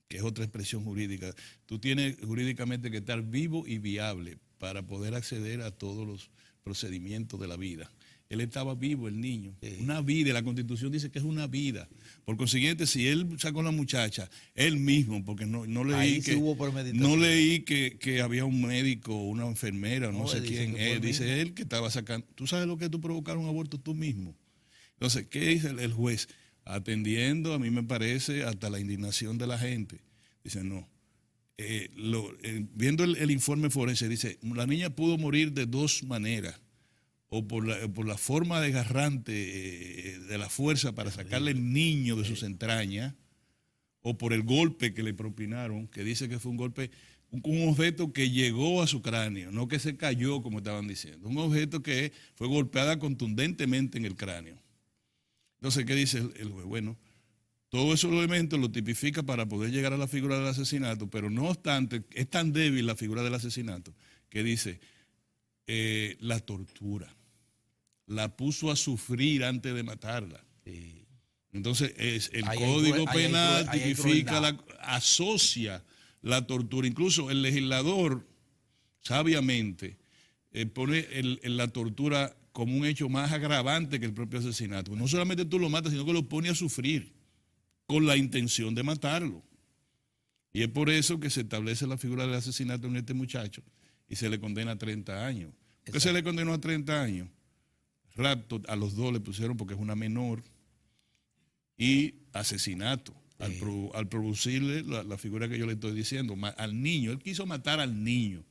que es otra expresión jurídica. Tú tienes jurídicamente que estar vivo y viable para poder acceder a todos los procedimientos de la vida. Él estaba vivo, el niño. Sí. Una vida, la Constitución dice que es una vida. Por consiguiente, si él sacó a la muchacha, él mismo, porque no leí Ahí que sí hubo premeditación. no leí que había un médico, una enfermera, no sé dice quién, que fue él dice mismo. él que estaba sacando. ¿Tú sabes lo que es tú provocar un aborto tú mismo? Entonces, ¿qué dice el juez? Atendiendo, a mí me parece, hasta la indignación de la gente. Dice, no. Viendo el informe forense, dice, la niña pudo morir de dos maneras. O por la forma desgarrante de la fuerza para sacarle el niño de sus entrañas, o por el golpe que le propinaron, que dice que fue un golpe, un objeto que llegó a su cráneo, no que se cayó, como estaban diciendo. Un objeto que fue golpeada contundentemente en el cráneo. Entonces, ¿qué dice el juez? Bueno, todos esos elementos lo tipifica para poder llegar a la figura del asesinato, pero no obstante, es tan débil la figura del asesinato que dice la tortura. La puso a sufrir antes de matarla. Sí. Entonces, el Ahí hay Código ahí hay Penal ahí hay tipifica, crueldad. asocia la tortura. Incluso el legislador, sabiamente, pone la tortura como un hecho más agravante que el propio asesinato. No solamente tú lo matas, sino que lo pone a sufrir con la intención de matarlo. Y es por eso que se establece la figura del asesinato en este muchacho y se le condena a 30 años. ¿Por qué se le condenó a 30 años? Rapto a los dos le pusieron porque es una menor y asesinato al producirle la figura que yo le estoy diciendo, al niño. Él quiso matar al niño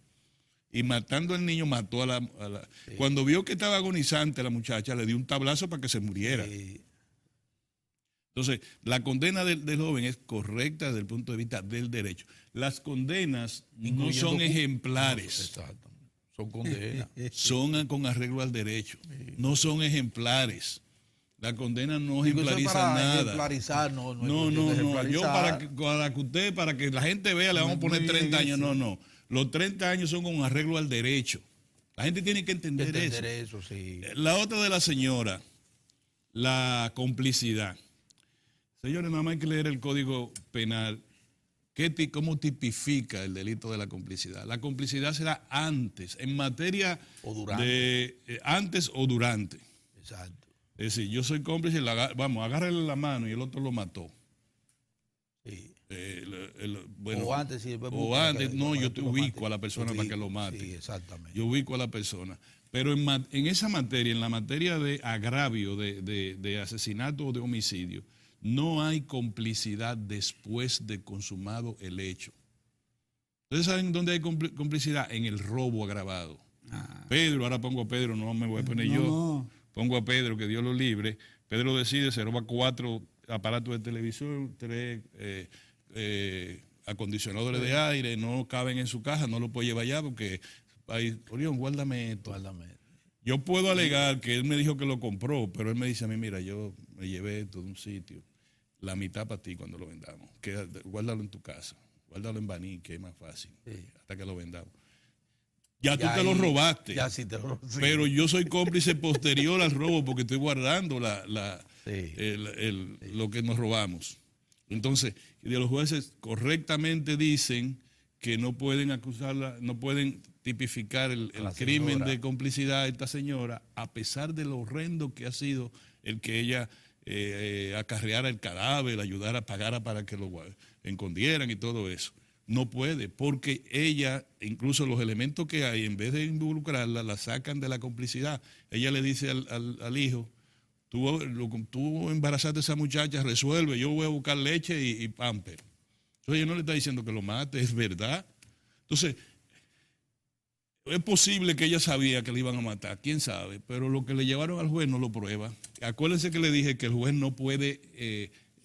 y matando al niño mató a la... Sí. Cuando vio que estaba agonizante la muchacha, le dio un tablazo para que se muriera. Sí. Entonces, la condena del joven es correcta desde el punto de vista del derecho. Las condenas no Incluyendo son ejemplares. Exacto. Son condenas. Son con arreglo al derecho. No son ejemplares. La condena no Digo, eso es ejemplariza para nada. ejemplarizar, no, No. Yo para que la gente vea le vamos a poner 30 años. No. Los 30 años son con arreglo al derecho. La gente tiene que entender eso. Sí. La otra de la señora, la complicidad. Señores, nada más hay que leer el Código Penal. ¿Cómo tipifica el delito de la complicidad? La complicidad será antes, en materia O durante. de antes o durante. Exacto. Es decir, yo soy cómplice, agárrale la mano y el otro lo mató. Sí. Bueno, o antes, sí, o antes, no, yo te tú lo ubico mates. a la persona Yo para te que lo ubico, mate. Sí, exactamente. Yo ubico a la persona. Pero en esa materia, en la materia de agravio, de asesinato o de homicidio, no hay complicidad después de consumado el hecho. ¿Ustedes saben dónde hay complicidad? En el robo agravado. Pedro, ahora pongo a Pedro, no me voy a poner yo. No. Pongo a Pedro, que Dios lo libre. Pedro decide, se roba 4 aparatos de televisión, 3 acondicionadores de aire, no caben en su caja, no lo puede llevar allá porque, Orión, guárdame esto. Guárdame. Yo puedo alegar que él me dijo que lo compró, pero él me dice a mí, mira, yo me llevé esto de un sitio, la mitad para ti cuando lo vendamos. Guárdalo en tu casa, guárdalo en Baní, que es más fácil, Sí. hasta que lo vendamos. Ya tú te lo robaste. Ya sí te lo robaste. Pero yo soy cómplice posterior al robo porque estoy guardando Sí. lo que nos robamos. Entonces, los jueces correctamente dicen que no pueden acusarla, no pueden tipificar el crimen señora. de complicidad a esta señora, a pesar de lo horrendo que ha sido el que ella acarreara el cadáver, ayudara, pagara para que lo escondieran y todo eso. No puede, porque ella, incluso los elementos que hay, en vez de involucrarla, la sacan de la complicidad. Ella le dice al hijo, tú embarazaste a esa muchacha, resuelve, yo voy a buscar leche y pamper. Entonces ella no le está diciendo que lo mate, es verdad. Entonces, es posible que ella sabía que le iban a matar, quién sabe, pero lo que le llevaron al juez no lo prueba. Acuérdense que le dije que el juez no puede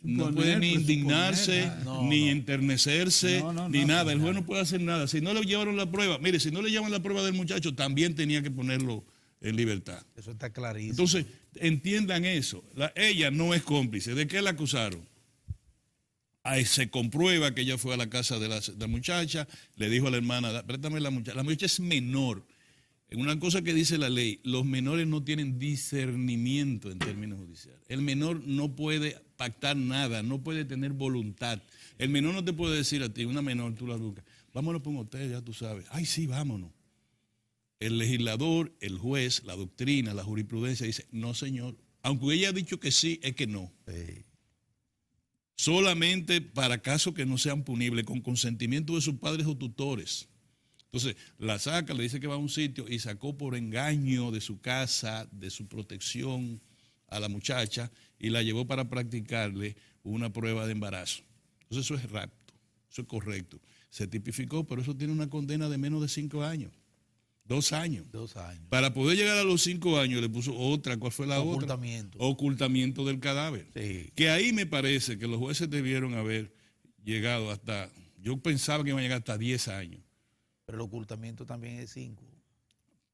ni indignarse, ni enternecerse, ni nada. El juez no puede hacer nada. Si no le llevaron la prueba, mire, si no le llevan la prueba del muchacho, también tenía que ponerlo en libertad. Eso está clarísimo. Entonces, entiendan eso. Ella no es cómplice. ¿De qué la acusaron? Ahí se comprueba que ella fue a la casa de la muchacha, le dijo a la hermana, préstame la muchacha. La muchacha es menor. En una cosa que dice la ley, los menores no tienen discernimiento en términos judiciales. El menor no puede pactar nada, no puede tener voluntad. El menor no te puede decir a ti, una menor, tú la buscas, vámonos por un hotel, ya tú sabes. Ay, sí, vámonos. El legislador, el juez, la doctrina, la jurisprudencia dice, no, señor. Aunque ella ha dicho que sí, es que no. Sí. Solamente para casos que no sean punibles, con consentimiento de sus padres o tutores. Entonces, la saca, le dice que va a un sitio y sacó por engaño de su casa, de su protección a la muchacha y la llevó para practicarle una prueba de embarazo. Entonces, eso es rapto, eso es correcto. Se tipificó, pero eso tiene una condena de menos de 5 años. 2 años. 2 años. Para poder llegar a los 5 años le puso otra. ¿Cuál fue la otra? Ocultamiento del cadáver. Sí. Que ahí me parece que los jueces debieron haber llegado hasta, yo pensaba que iban a llegar hasta 10 años. Pero el ocultamiento también es 5.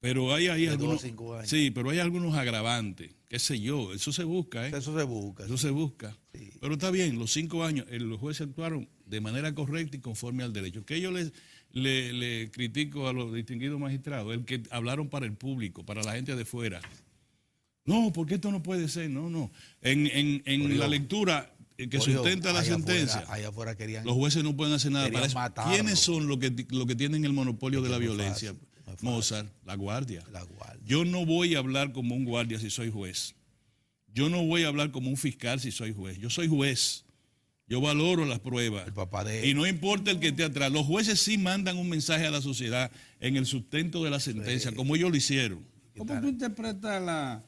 Pero hay algunos, 5 años. sí, pero hay algunos agravantes, qué sé yo, eso se busca, ¿eh? Eso se busca. Eso se busca. Sí. Pero está bien, los 5 años, los jueces actuaron de manera correcta y conforme al derecho. Que yo le critico a los distinguidos magistrados, el que hablaron para el público, para la gente de fuera. No, porque esto no puede ser, no. En la lectura que sustenta la sentencia, allá afuera querían, los jueces no pueden hacer nada para eso. Matarlo. ¿Quiénes son los que tienen el monopolio de la violencia? Mozart, la guardia. Yo no voy a hablar como un guardia si soy juez. Yo no voy a hablar como un fiscal si soy juez. Yo soy juez. Yo valoro las pruebas. El papá de y no importa el que esté atrás. Los jueces sí mandan un mensaje a la sociedad en el sustento de la sentencia, como ellos lo hicieron. ¿Cómo tú interpretas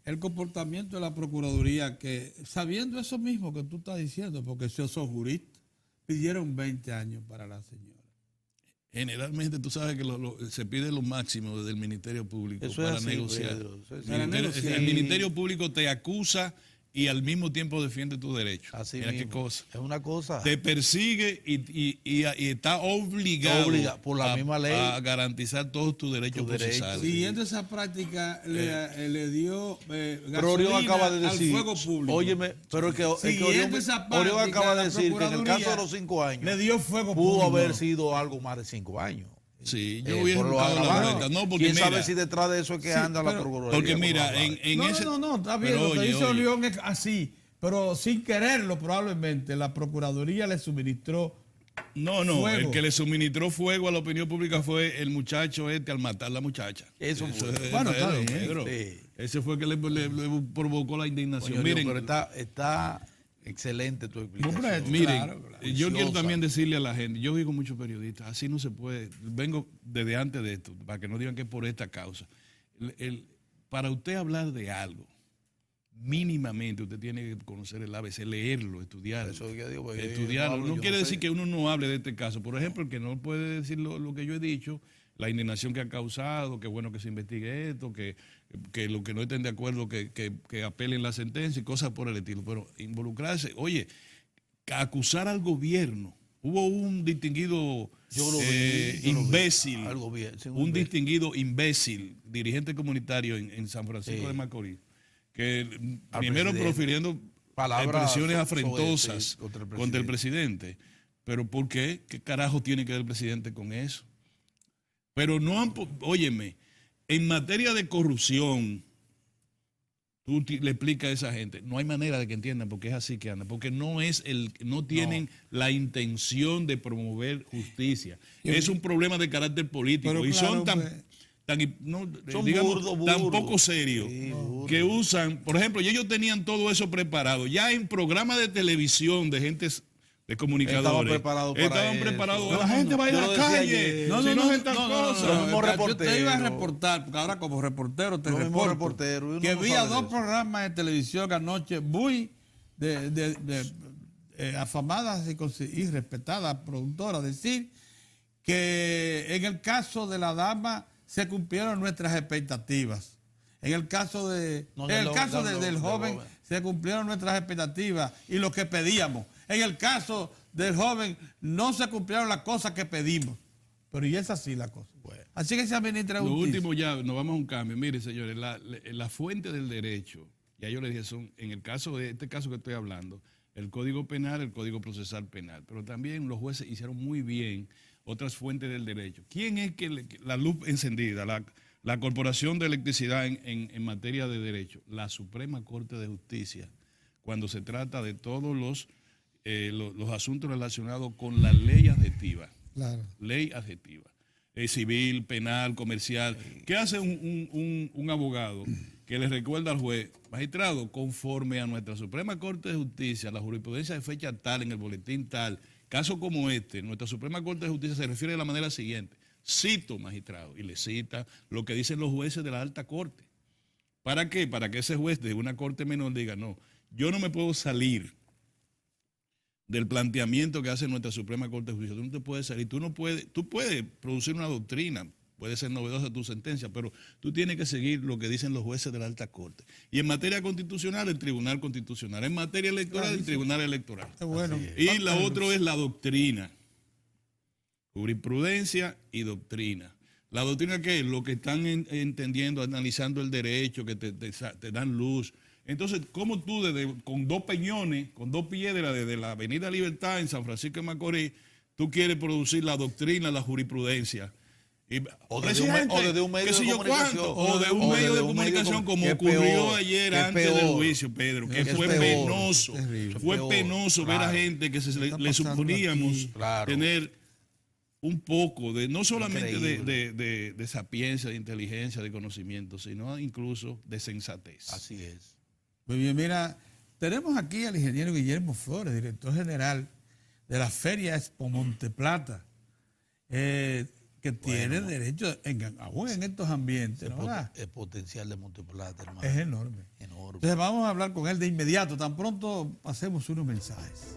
el comportamiento de la Procuraduría que, sabiendo eso mismo que tú estás diciendo, porque si sos jurista, pidieron 20 años para la señora? Generalmente tú sabes que se pide lo máximo desde el Ministerio Público para negociar. El Ministerio Público te acusa y al mismo tiempo defiende tus derechos. Así Mira mismo. qué cosa. Es una cosa. Te persigue y está obligado por la misma ley a garantizar todos tus derechos procesales. Siguiendo esa práctica, le dio pero Orión acaba de decir, al fuego público. Óyeme, pero es que Orión acaba de decir que en el caso de los 5 años le dio fuego pudo público. haber sido algo más de 5 años. Sí, yo hubiera buscado la vuelta. No, porque ¿quién mira, sabe si detrás de eso es que anda la Procuraduría? Porque mira, No, está bien, lo que dice Orión es así, pero sin quererlo probablemente la Procuraduría le suministró fuego. El que le suministró fuego a la opinión pública fue el muchacho al matar a la muchacha. Eso fue. Bueno, está bien, Pedro. Sí. Ese fue el que le provocó la indignación. Coño, Miren, pero está excelente tu explicación. miren, Claro. yo quiero también decirle a la gente, yo digo muchos periodistas, así no se puede, vengo desde antes de esto, para que no digan que es por esta causa. Para usted hablar de algo, mínimamente usted tiene que conocer el ABC, leerlo, estudiarlo. Eso yo digo, estudiarlo. No quiere decir que uno no hable de este caso. Por ejemplo, el que no puede decir lo que yo he dicho, la indignación que ha causado, que bueno que se investigue esto, que lo que no estén de acuerdo, que apelen la sentencia y cosas por el estilo. Pero involucrarse, oye, acusar al gobierno. Hubo un distinguido imbécil, distinguido imbécil, dirigente comunitario en San Francisco de Macorís, que primero profiriendo expresiones afrentosas contra el presidente. Pero ¿por qué? ¿Qué carajo tiene que ver el presidente con eso? Pero no han, óyeme, en materia de corrupción, le explicas a esa gente, no hay manera de que entiendan porque es así que anda, porque no tienen la intención de promover justicia. Es un problema de carácter político Pero y claro, son tan, pues, son digamos, burdo. tan poco serios que usan, por ejemplo, y ellos tenían todo eso preparado, ya en programas de televisión de gentes de comunicadores. Estaban preparados. La gente va a ir a la calle. No, si no, no no, hacen tal no, cosa. no, Los mismos yo te iba a reporteros. reportar, porque ahora como reportero te Los mismos reporto reporteros, uno que no había sabe de dos eso. programas de televisión anoche muy afamadas y respetadas productoras decir que en el caso de la dama se cumplieron nuestras expectativas. En el caso del joven se cumplieron nuestras expectativas y lo que pedíamos. En el caso del joven no se cumplieron las cosas que pedimos. Pero y es así la cosa. Bueno. Así que se administra Lo justicia. último ya, nos vamos a un cambio. Mire, señores, la fuente del derecho, ya yo les dije, son, en el caso de este caso que estoy hablando, el Código Penal, el Código Procesal Penal. Pero también los jueces hicieron muy bien otras fuentes del derecho. ¿Quién es que la luz encendida, la Corporación de Electricidad en materia de derecho? La Suprema Corte de Justicia, cuando se trata de todos los asuntos relacionados con la ley adjetiva. Claro. Ley adjetiva. Civil, penal, comercial. ¿Qué hace un abogado que le recuerda al juez? Magistrado, conforme a nuestra Suprema Corte de Justicia, la jurisprudencia de fecha tal, en el boletín tal, caso como este, nuestra Suprema Corte de Justicia se refiere de la manera siguiente. Cito, magistrado, y le cita lo que dicen los jueces de la alta corte. ¿Para qué? Para que ese juez de una corte menor diga, no, yo no me puedo salir del planteamiento que hace nuestra Suprema Corte de Justicia. Tú no te puedes salir, tú puedes producir una doctrina, puede ser novedosa tu sentencia, pero tú tienes que seguir lo que dicen los jueces de la alta corte. Y en materia constitucional, el Tribunal Constitucional. En materia electoral, el Tribunal Electoral. Qué bueno. Y la otra es la doctrina. Jurisprudencia y doctrina. La doctrina, ¿qué es? Lo que están entendiendo, analizando el derecho, que te dan luz. Entonces, ¿cómo tú con dos peñones, con dos piedras desde la Avenida Libertad en San Francisco de Macorís, tú quieres producir la doctrina, la jurisprudencia? O desde un medio de comunicación. O de un medio de comunicación, como ocurrió ayer antes del juicio, Pedro, que fue penoso. Fue penoso ver a gente que le suponíamos tener un poco de, no solamente de sapiencia, de inteligencia, de conocimiento, sino incluso de sensatez. Así es. Muy bien, mira, tenemos aquí al ingeniero Guillermo Flores, director general de la Feria Expo Monteplata, que tiene derecho, aún en estos ambientes, ¿no? El potencial de Monteplata, hermano. Es enorme. Enorme. Entonces vamos a hablar con él de inmediato, tan pronto pasemos unos mensajes.